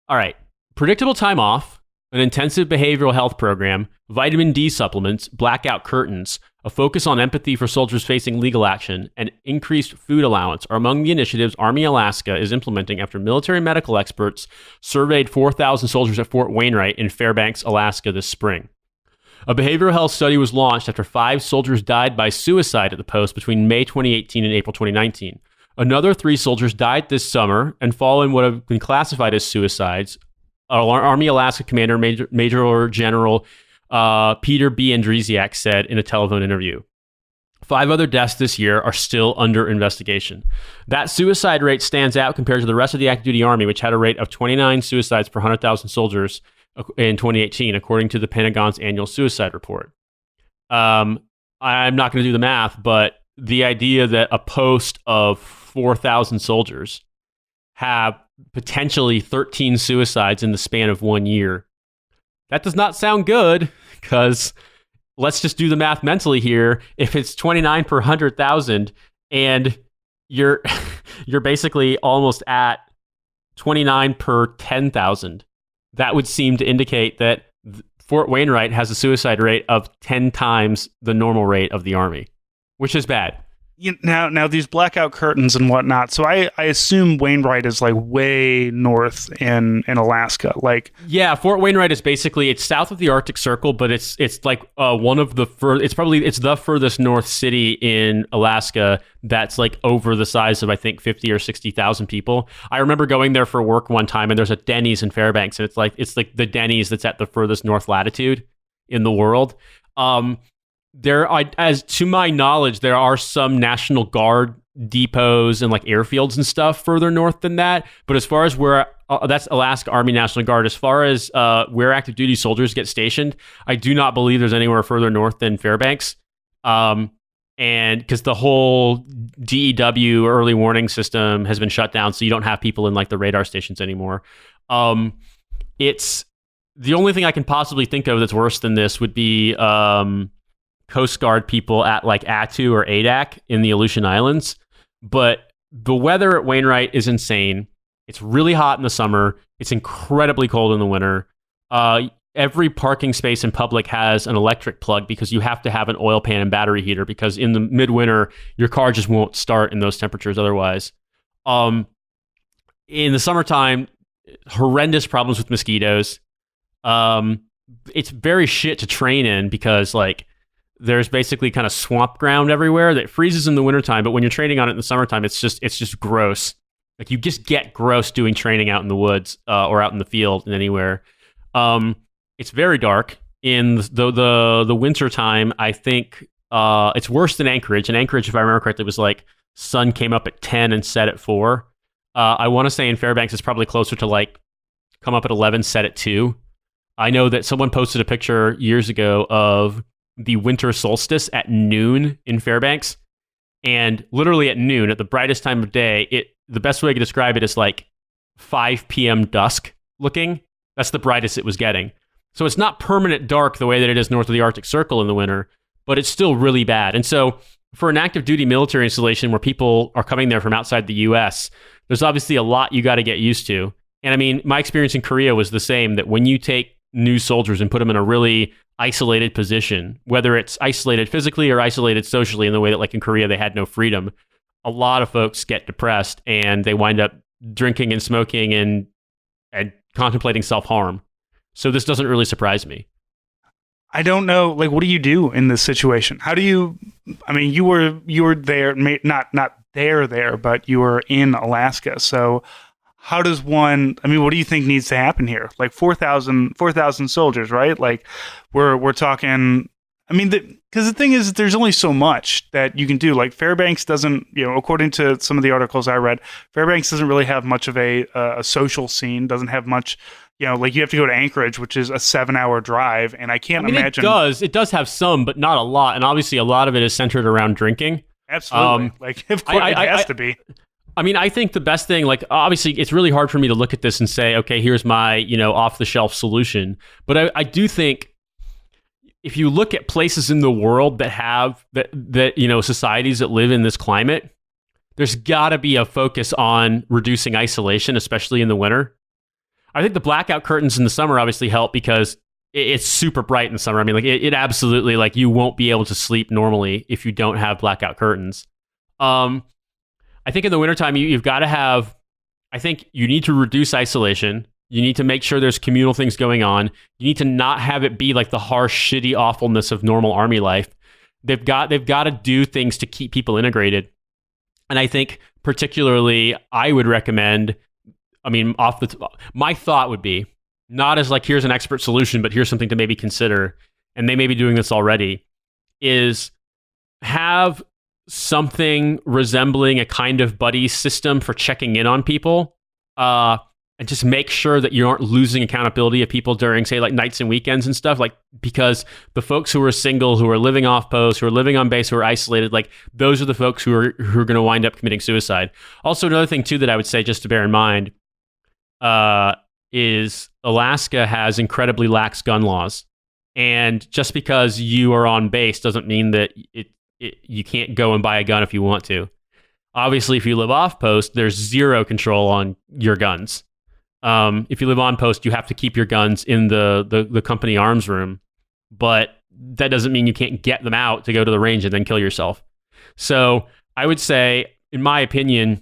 right. Predictable time off, an intensive behavioral health program, vitamin D supplements, blackout curtains, a focus on empathy for soldiers facing legal action, and increased food allowance are among the initiatives Army Alaska is implementing after military medical experts surveyed 4,000 soldiers at Fort Wainwright in Fairbanks, Alaska this spring. A behavioral health study was launched after 5 soldiers died by suicide at the post between May 2018 and April 2019. Another 3 soldiers died this summer and fall in what have been classified as suicides. Army Alaska Commander Major General Peter B. Andresiak said in a telephone interview. 5 other deaths this year are still under investigation. That suicide rate stands out compared to the rest of the active duty Army, which had a rate of 29 suicides per 100,000 soldiers in 2018, according to the Pentagon's annual suicide report. I'm not going to do the math, but the idea that a post of 4,000 soldiers have potentially 13 suicides in the span of 1 year, that does not sound good, because let's just do the math mentally here. If it's 29 per 100,000 and you're basically almost at 29 per 10,000, that would seem to indicate that Fort Wainwright has a suicide rate of 10 times the normal rate of the Army, which is bad. Now these blackout curtains and whatnot. So I assume Wainwright is like way north in Alaska. Like, yeah, Fort Wainwright is basically, it's south of the Arctic Circle, but it's like one of the it's the furthest north city in Alaska that's like over the size of, I think, 50 or 60,000 people. I remember going there for work one time, and there's a Denny's in Fairbanks, and it's like the Denny's that's at the furthest north latitude in the world. As to my knowledge, there are some National Guard depots and like airfields and stuff further north than that. But as far as where that's Alaska Army National Guard, as far as where active duty soldiers get stationed, I do not believe there's anywhere further north than Fairbanks. And because the whole DEW early warning system has been shut down, so you don't have people in like the radar stations anymore. It's the only thing I can possibly think of that's worse than this would be Coast Guard people at like Attu or Adak in the Aleutian Islands. But the weather at Wainwright is insane. It's really hot in the summer. It's incredibly cold in the winter. Every parking space in public has an electric plug because you have to have an oil pan and battery heater, because in the midwinter, your car just won't start in those temperatures otherwise. In the summertime, horrendous problems with mosquitoes. It's very shit to train in because like there's basically kind of swamp ground everywhere that freezes in the wintertime, but when you're training on it in the summertime, it's just gross. Like you just get gross doing training out in the woods or out in the field and anywhere. It's very dark in the winter time. I think it's worse than Anchorage. And Anchorage, if I remember correctly, was like sun came up at 10 and set at 4. I want to say in Fairbanks it's probably closer to like come up at 11, set at 2. I know that someone posted a picture years ago of the winter solstice at noon in Fairbanks, and literally at noon, at the brightest time of day, the best way I could describe it is like 5 p.m. dusk looking. That's the brightest it was getting. So it's not permanent dark the way that it is north of the Arctic Circle in the winter, but it's still really bad. And so for an active duty military installation where people are coming there from outside the US, there's obviously a lot you got to get used to. And I mean, my experience in Korea was the same, that when you take new soldiers and put them in a really isolated position, whether it's isolated physically or isolated socially in the way that like in Korea they had no freedom, a lot of folks get depressed and they wind up drinking and smoking and contemplating self-harm. So this doesn't really surprise me. I don't know, like, what do you do in this situation? How do you, I mean, you were there, not there, but you were in Alaska. So how does one, I mean, what do you think needs to happen here? Like 4,000 soldiers, right? Like we're talking, I mean, because the thing is, there's only so much that you can do. Like Fairbanks doesn't, according to some of the articles I read, Fairbanks doesn't really have much of a social scene, doesn't have much, like you have to go to Anchorage, which is a 7-hour drive. And I can't imagine. It does have some, but not a lot. And obviously a lot of it is centered around drinking. Absolutely. Um, Like, of I, course, it I, has I, to be. I mean, I think the best thing, like, obviously, it's really hard for me to look at this and say, okay, here's my, off the shelf solution. But I do think if you look at places in the world that have that societies that live in this climate, there's got to be a focus on reducing isolation, especially in the winter. I think the blackout curtains in the summer obviously help because it's super bright in the summer. I mean, like it absolutely, like, you won't be able to sleep normally if you don't have blackout curtains. Um, I think in the wintertime, you've got to have, I think you need to reduce isolation. You need to make sure there's communal things going on. You need to not have it be like the harsh, shitty awfulness of normal army life. They've got to do things to keep people integrated. And I think particularly I would recommend, I mean, my thought would be not as like, here's an expert solution, but here's something to maybe consider. And they may be doing this already, is have something resembling a kind of buddy system for checking in on people, and just make sure that you aren't losing accountability of people during, say, like nights and weekends and stuff. Like, because the folks who are single, who are living off post, who are living on base, who are isolated, like, those are the folks who are going to wind up committing suicide. Also, another thing too that I would say just to bear in mind is Alaska has incredibly lax gun laws, and just because you are on base doesn't mean that you can't go and buy a gun if you want to. Obviously, if you live off post, there's zero control on your guns. If you live on post, you have to keep your guns in the company arms room, but that doesn't mean you can't get them out to go to the range and then kill yourself. So I would say, in my opinion,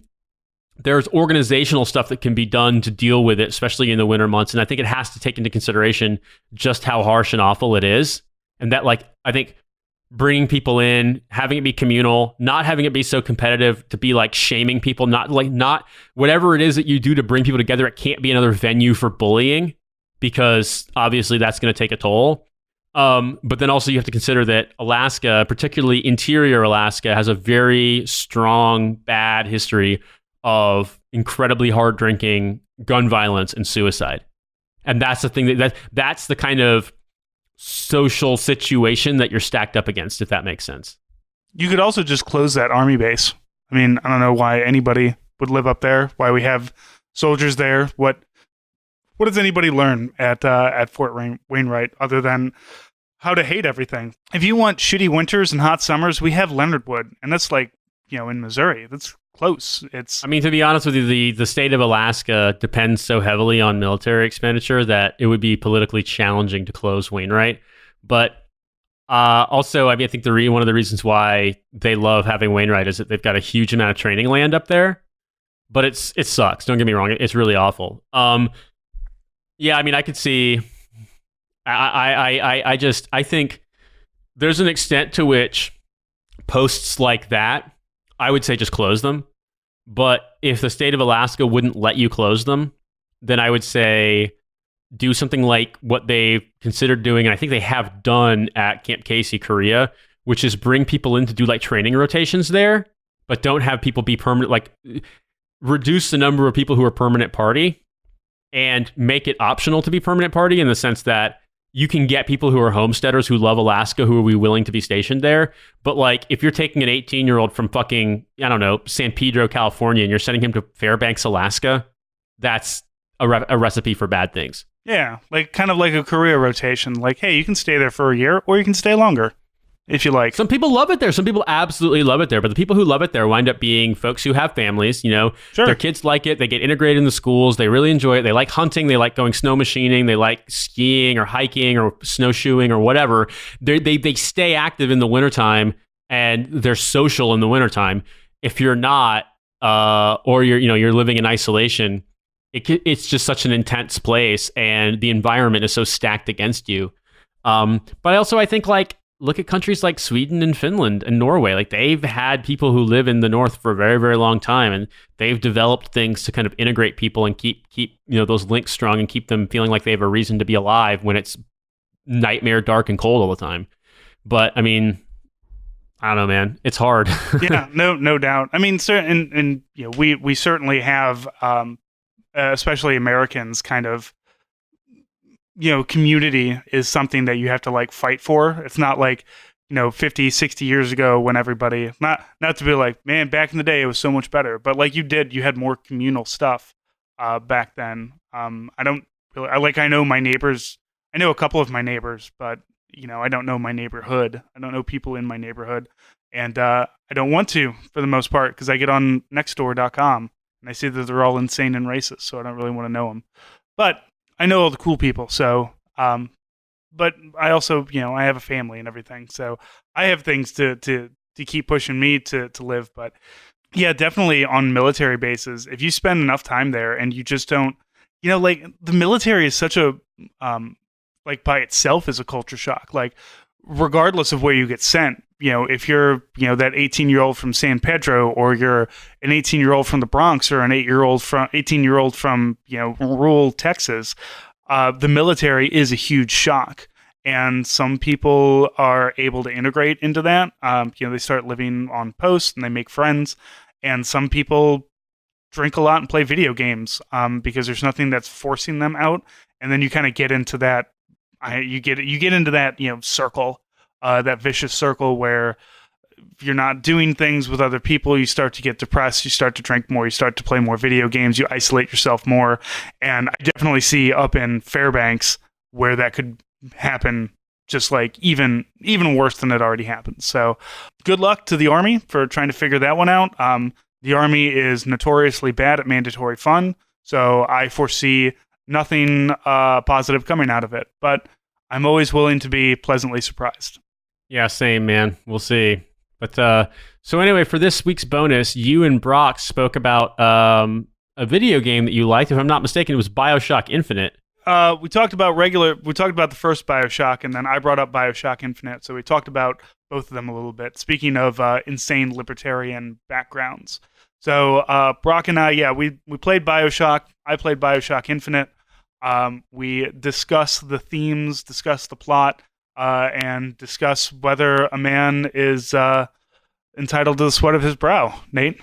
there's organizational stuff that can be done to deal with it, especially in the winter months. And I think it has to take into consideration just how harsh and awful it is. And that, like, I think bringing people in, having it be communal, not having it be so competitive to be like shaming people, not whatever it is that you do to bring people together, it can't be another venue for bullying, because obviously that's going to take a toll. But then also you have to consider that Alaska, particularly interior Alaska, has a very strong, bad history of incredibly hard drinking, gun violence, and suicide. And that's the thing that's the kind of social situation that you're stacked up against, if that makes sense. You could also just close that army base. I mean, I don't know why anybody would live up there, why we have soldiers there. What does anybody learn at Fort Wainwright other than how to hate everything? If you want shitty winters and hot summers, we have Leonard Wood, and that's like, in Missouri. That's close. I mean, to be honest with you, the state of Alaska depends so heavily on military expenditure that it would be politically challenging to close Wainwright. But also, I mean, I think one of the reasons why they love having Wainwright is that they've got a huge amount of training land up there. But it sucks. Don't get me wrong; it's really awful. Yeah, I mean, I could see. I think there's an extent to which posts like that, I would say just close them. But if the state of Alaska wouldn't let you close them, then I would say do something like what they've considered doing, and I think they have done at Camp Casey, Korea, which is bring people in to do like training rotations there, but don't have people be permanent, like reduce the number of people who are permanent party and make it optional to be permanent party, in the sense that you can get people who are homesteaders who love Alaska who are willing to be stationed there. But like, if you're taking an 18-year-old from fucking, I don't know, San Pedro, California, and you're sending him to Fairbanks, Alaska, that's a recipe for bad things. Yeah, like kind of like a career rotation. Like, hey, you can stay there for a year or you can stay longer if you like. Some people love it there. Some people absolutely love it there. But the people who love it there wind up being folks who have families. Sure. Their kids like it. They get integrated in the schools. They really enjoy it. They like hunting. They like going snow machining. They like skiing or hiking or snowshoeing or whatever. They stay active in the wintertime, and they're social in the wintertime. If you're not, or you're living in isolation, it's just such an intense place, and the environment is so stacked against you. But also, I think, like, look at countries like Sweden and Finland and Norway. Like, they've had people who live in the north for a very, very long time, and they've developed things to kind of integrate people and keep those links strong and keep them feeling like they have a reason to be alive when it's nightmare dark and cold all the time. But I mean, I don't know, man. It's hard. Yeah, no doubt. I mean, and we certainly have, especially Americans, kind of, community is something that you have to like fight for. It's not like, 50, 60 years ago when everybody, not to be like, man, back in the day it was so much better, but like you had more communal stuff back then. I don't really, I know my neighbors, I know a couple of my neighbors, but I don't know my neighborhood. I don't know people in my neighborhood, and I don't want to for the most part because I get on nextdoor.com and I see that they're all insane and racist, so I don't really want to know them. But I know all the cool people, so but I also, I have a family and everything, so I have things to keep pushing me to live. But yeah, definitely on military bases, if you spend enough time there and you just don't, like the military is such a, like by itself is a culture shock. Like regardless of where you get sent, if you're, that 18-year-old from San Pedro, or you're an 18-year-old from the Bronx, or an 18-year-old from, rural Texas, the military is a huge shock. And some people are able to integrate into that. They start living on post and they make friends. And some people drink a lot and play video games because there's nothing that's forcing them out. And then you kind of get into that. You get into that circle, that vicious circle where you're not doing things with other people. You start to get depressed. You start to drink more. You start to play more video games. You isolate yourself more. And I definitely see up in Fairbanks where that could happen, just like even worse than it already happened. So good luck to the Army for trying to figure that one out. The Army is notoriously bad at mandatory fun, so I foresee nothing positive coming out of it. But I'm always willing to be pleasantly surprised. Yeah, same, man. We'll see. But so anyway, for this week's bonus, you and Brock spoke about a video game that you liked. If I'm not mistaken, it was BioShock Infinite. We talked about the first BioShock, and then I brought up BioShock Infinite. So we talked about both of them a little bit. Speaking of insane libertarian backgrounds, so Brock and I, we played BioShock. I played BioShock Infinite. We discussed the themes, discussed the plot, and discuss whether a man is entitled to the sweat of his brow. Nate?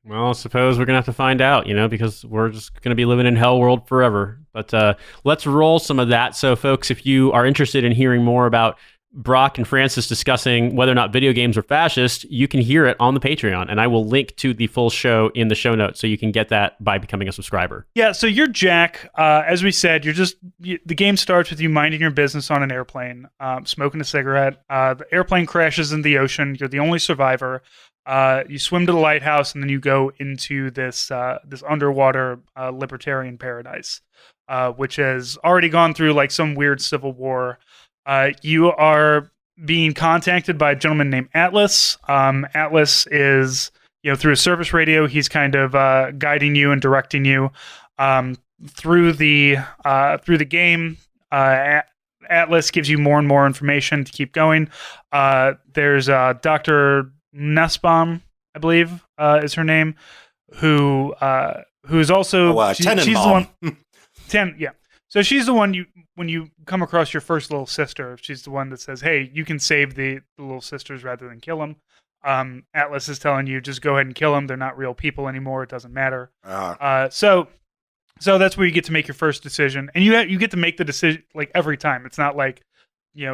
Well, I suppose we're going to have to find out, because we're just going to be living in hell world forever. But let's roll some of that. So, folks, if you are interested in hearing more about Brock and Francis discussing whether or not video games are fascist, you can hear it on the Patreon. And I will link to the full show in the show notes, so you can get that by becoming a subscriber. Yeah, so you're Jack. As we said, the game starts with you minding your business on an airplane, smoking a cigarette. The airplane crashes in the ocean. You're the only survivor. You swim to the lighthouse, and then you go into this underwater libertarian paradise, which has already gone through like some weird civil war. You are being contacted by a gentleman named Atlas. Atlas is, through a service radio, he's kind of guiding you and directing you through the game. Atlas gives you more and more information to keep going. There's Dr. Nussbaum, I believe, is her name, who's also she's the one. Yeah. So she's the one when you come across your first little sister, she's the one that says, "Hey, you can save the little sisters rather than kill them." Atlas is telling you, just go ahead and kill them. They're not real people anymore. It doesn't matter. So that's where you get to make your first decision, and you get to make the decision like every time. It's not like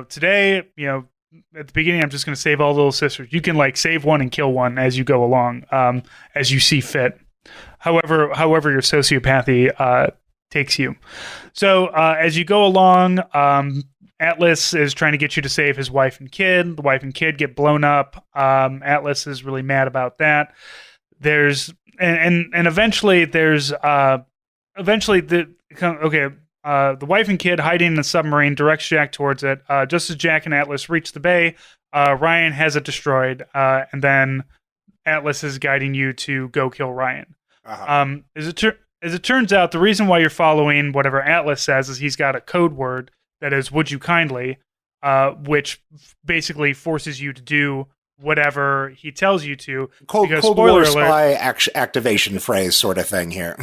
today at the beginning I'm just going to save all the little sisters. You can like save one and kill one as you go along, as you see fit. However your sociopathy takes you. So as you go along, Atlas is trying to get you to save his wife and kid. The wife and kid get blown up. Atlas is really mad about that. There's and eventually there's the wife and kid hiding in a submarine directs Jack towards it. Just as Jack and Atlas reach the bay, Ryan has it destroyed, and then Atlas is guiding you to go kill Ryan. Uh-huh. As it turns out, the reason why you're following whatever Atlas says is he's got a code word that is "Would you kindly," which basically forces you to do whatever he tells you to. Cold War spy activation phrase sort of thing here.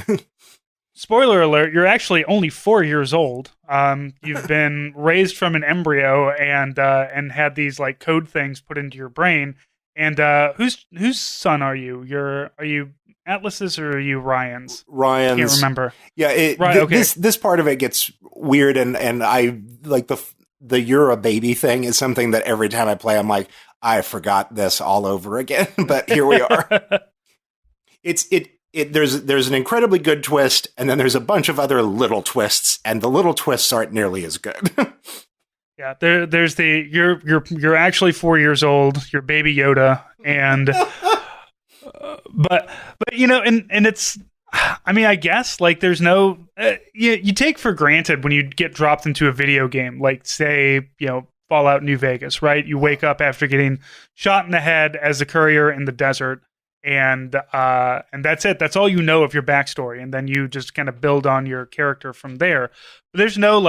Spoiler alert, you're actually only 4 years old. You've been raised from an embryo and had these like code things put into your brain. And whose son are you? Are you Atlas's or are you Ryan's? Ryan's. Can't remember. Yeah, okay. This part of it gets weird, and I like the "you're a baby" thing is something that every time I play, I'm like, I forgot this all over again. But here we are. There's an incredibly good twist, and then there's a bunch of other little twists, and the little twists aren't nearly as good. Yeah, there's the you're actually 4 years old, you're baby Yoda, and but and it's, I mean, I guess like there's no you take for granted when you get dropped into a video game, like say Fallout New Vegas, right? You wake up after getting shot in the head as a courier in the desert. And that's it. That's all you know of your backstory, and then you just kind of build on your character from there. But there's no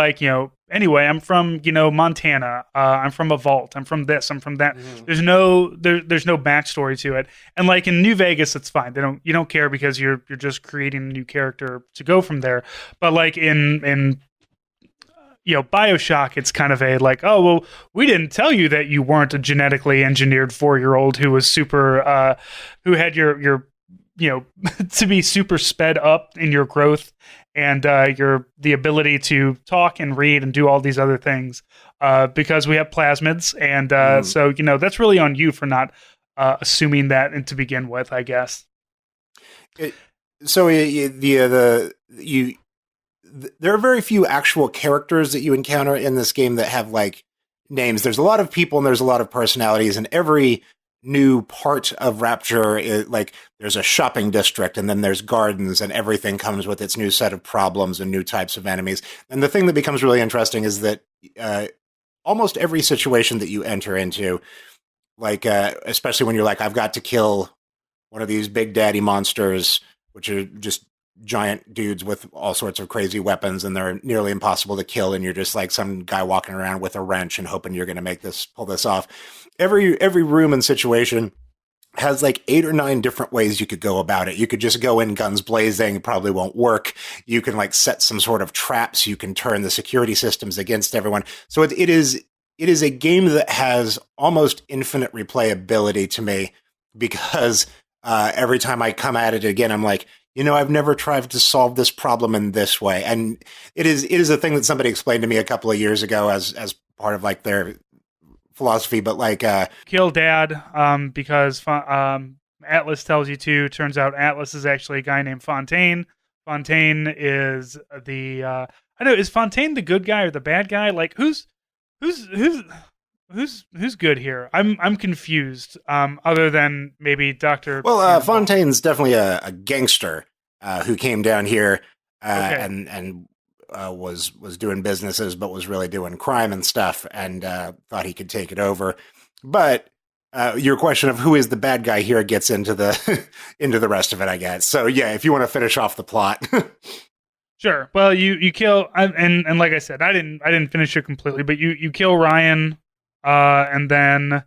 anyway, I'm from Montana. I'm from a vault. I'm from this. I'm from that. Mm-hmm. There's no backstory to it. And like in New Vegas, it's fine. You don't care because you're just creating a new character to go from there. But like in BioShock, it's kind of a like, oh, well, we didn't tell you that you weren't a genetically engineered 4-year-old who was super, who had your to be super sped up in your growth and the ability to talk and read and do all these other things because we have plasmids. And so, that's really on you for not assuming that and to begin with, I guess. There are very few actual characters that you encounter in this game that have like names. There's a lot of people and there's a lot of personalities, and every new part of Rapture is like there's a shopping district and then there's gardens, and everything comes with its new set of problems and new types of enemies. And the thing that becomes really interesting is that almost every situation that you enter into, like especially when you're like, I've got to kill one of these big daddy monsters, which are just giant dudes with all sorts of crazy weapons, and they're nearly impossible to kill, and you're just like some guy walking around with a wrench and hoping you're going to pull this off. Every room and situation has like 8 or 9 different ways you could go about it. You could just go in guns blazing, probably won't work. You can like set some sort of traps. You can turn the security systems against everyone. So it is a game that has almost infinite replayability to me, because every time I come at it again, I'm like, I've never tried to solve this problem in this way. And it is a thing that somebody explained to me a couple of years ago as part of like their philosophy, but like kill dad because Atlas tells you to. Turns out Atlas is actually a guy named Fontaine. Fontaine is the I know, is Fontaine the good guy or the bad guy? Like who's good here? I'm confused. Other than maybe Dr. Well, Fontaine's definitely a gangster who came down here and was doing businesses, but was really doing crime and stuff, and thought he could take it over. But your question of who is the bad guy here gets into the into the rest of it, I guess. So yeah, if you want to finish off the plot. Sure. Well, you kill, and like I said, I didn't finish it completely, but you kill Ryan. And then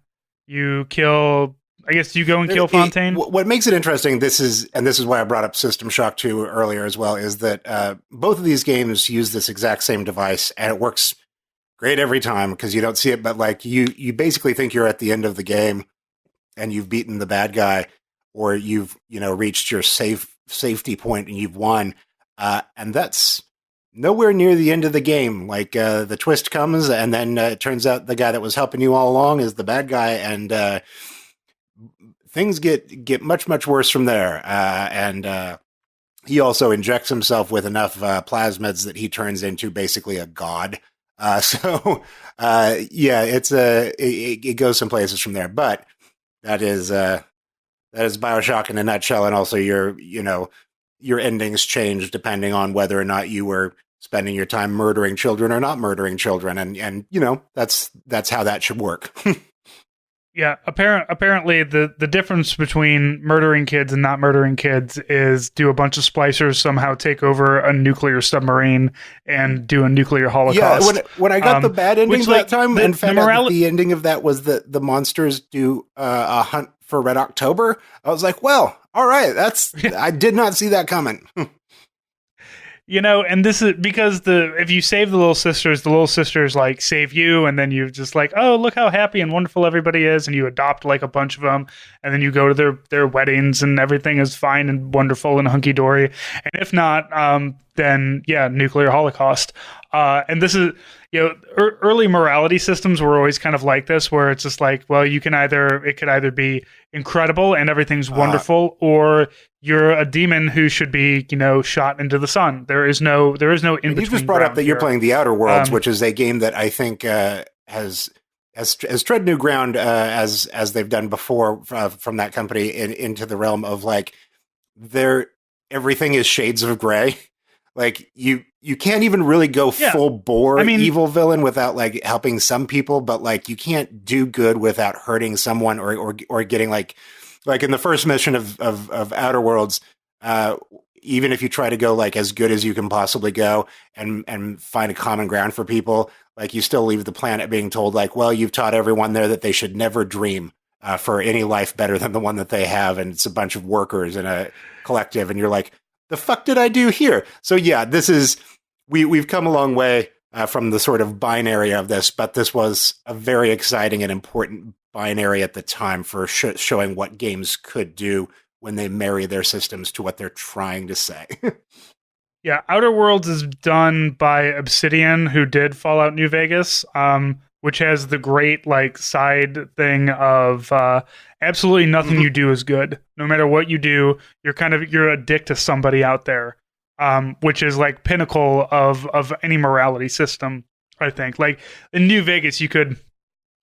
you kill, I guess you go and kill Fontaine. What makes it interesting, this is why I brought up System Shock 2 earlier as well, is that both of these games use this exact same device, and it works great every time because you don't see it, but like you basically think you're at the end of the game and you've beaten the bad guy, or you've reached your safety point and you've won, and that's nowhere near the end of the game. Like the twist comes, and then it turns out the guy that was helping you all along is the bad guy, and things get much worse from there. And he also injects himself with enough plasmids that he turns into basically a god. So it goes some places from there. But that is BioShock in a nutshell, and also your endings change depending on whether or not you were spending your time murdering children or not murdering children, and that's how that should work. Yeah, apparently the difference between murdering kids and not murdering kids is do a bunch of splicers somehow take over a nuclear submarine and do a nuclear holocaust. Yeah, when I got the bad ending that time and found out that the ending of that was that the monsters do a hunt for Red October, I was like, well, all right, I did not see that coming. And this is because if you save the little sisters like save you, and then you just like, oh, look how happy and wonderful everybody is, and you adopt like a bunch of them, and then you go to their weddings and everything is fine and wonderful and hunky dory. And if not, then yeah, nuclear holocaust. And this is, early morality systems were always kind of like this, where it's just like, well, it could either be incredible and everything's wonderful, or you're a demon who should be, shot into the sun. There is no in between. You just brought up that you're playing The Outer Worlds, which is a game that I think has tread new ground as they've done before from that company into the realm of like everything is shades of gray. Like you can't even really go full bore evil villain without like helping some people, but like you can't do good without hurting someone or getting like in the first mission of Outer Worlds. Even if you try to go like as good as you can possibly go and find a common ground for people, like you still leave the planet being told like, well, you've taught everyone there that they should never dream for any life better than the one that they have. And it's a bunch of workers in a collective. And you're like, the fuck did I do here? So yeah, this is, we've come a long way from the sort of binary of this, but this was a very exciting and important binary at the time for showing what games could do when they marry their systems to what they're trying to say. Yeah, Outer Worlds is done by Obsidian, who did Fallout New Vegas, which has the great like side thing of absolutely nothing you do is good. No matter what you do, you're a dick to somebody out there, which is like pinnacle of any morality system. I think like in New Vegas, you could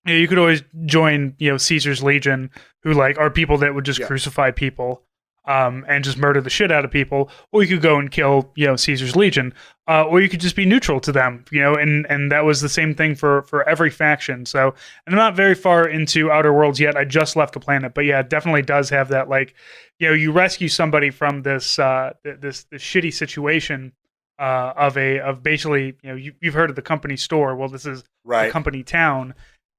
always join Caesar's Legion, who like are people that would just crucify people. And just murder the shit out of people, or you could go and kill, Caesar's Legion, or you could just be neutral to them, and that was the same thing for every faction. So, and I'm not very far into Outer Worlds yet. I just left the planet, but yeah, it definitely does have that, like, you rescue somebody from this this shitty situation of basically, you've heard of the company store. Well, this is a company town,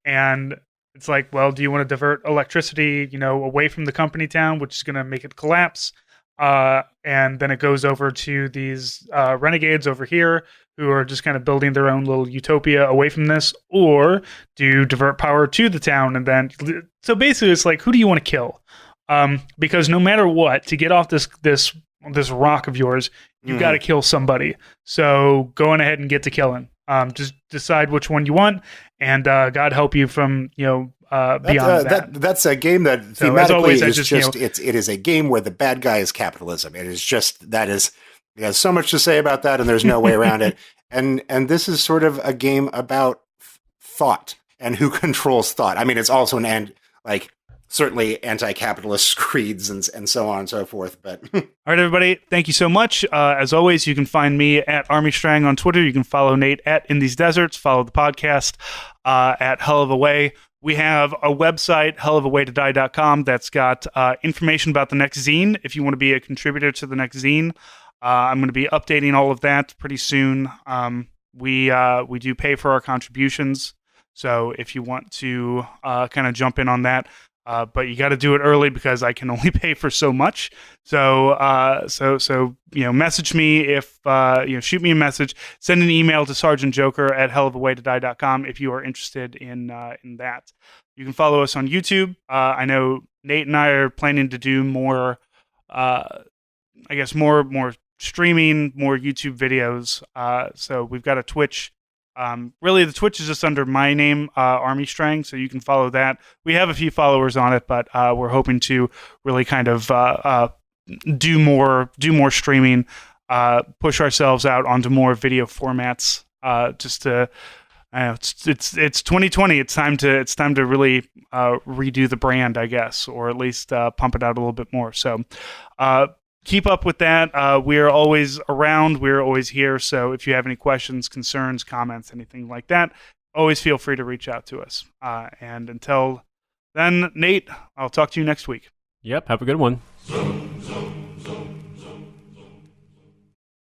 and it's like, well, do you want to divert electricity, away from the company town, which is going to make it collapse? And then it goes over to these renegades over here who are just kind of building their own little utopia away from this, or do you divert power to the town? And then, so basically it's like, who do you want to kill? Because no matter what, to get off this rock of yours, you've got to kill somebody. So go on ahead and get to killing. Just decide which one you want, and God help you from beyond that. That's a game that thematically it is a game where the bad guy is capitalism. It is just there's so much to say about that, and there's no way around it. And this is sort of a game about thought and who controls thought. I mean, it's also certainly anti-capitalist creeds and so on and so forth. But all right, everybody, thank you so much. As always, you can find me at ArmyStrang on Twitter. You can follow Nate at In These Deserts. Follow the podcast at Hell of a Way. We have a website, hellofawaytodie.com, that's got information about the next zine. If you want to be a contributor to the next zine, I'm going to be updating all of that pretty soon. We do pay for our contributions, so if you want to kind of jump in on that. But you got to do it early because I can only pay for so much. So message me if shoot me a message, send an email to sergeantjoker@hellofawaytodie.com if you are interested in that. You can follow us on YouTube. I know Nate and I are planning to do more, more streaming, more YouTube videos. So we've got a Twitch. Really, the Twitch is just under my name, ArmyStrang, so you can follow that. We have a few followers on it, but we're hoping to really kind of do more streaming, push ourselves out onto more video formats. Just to, it's 2020. It's time to really redo the brand, I guess, or at least pump it out a little bit more. So. Keep up with that. We're always around. We're always here. So if you have any questions, concerns, comments, anything like that, always feel free to reach out to us. And until then, Nate, I'll talk to you next week. Yep. Have a good one.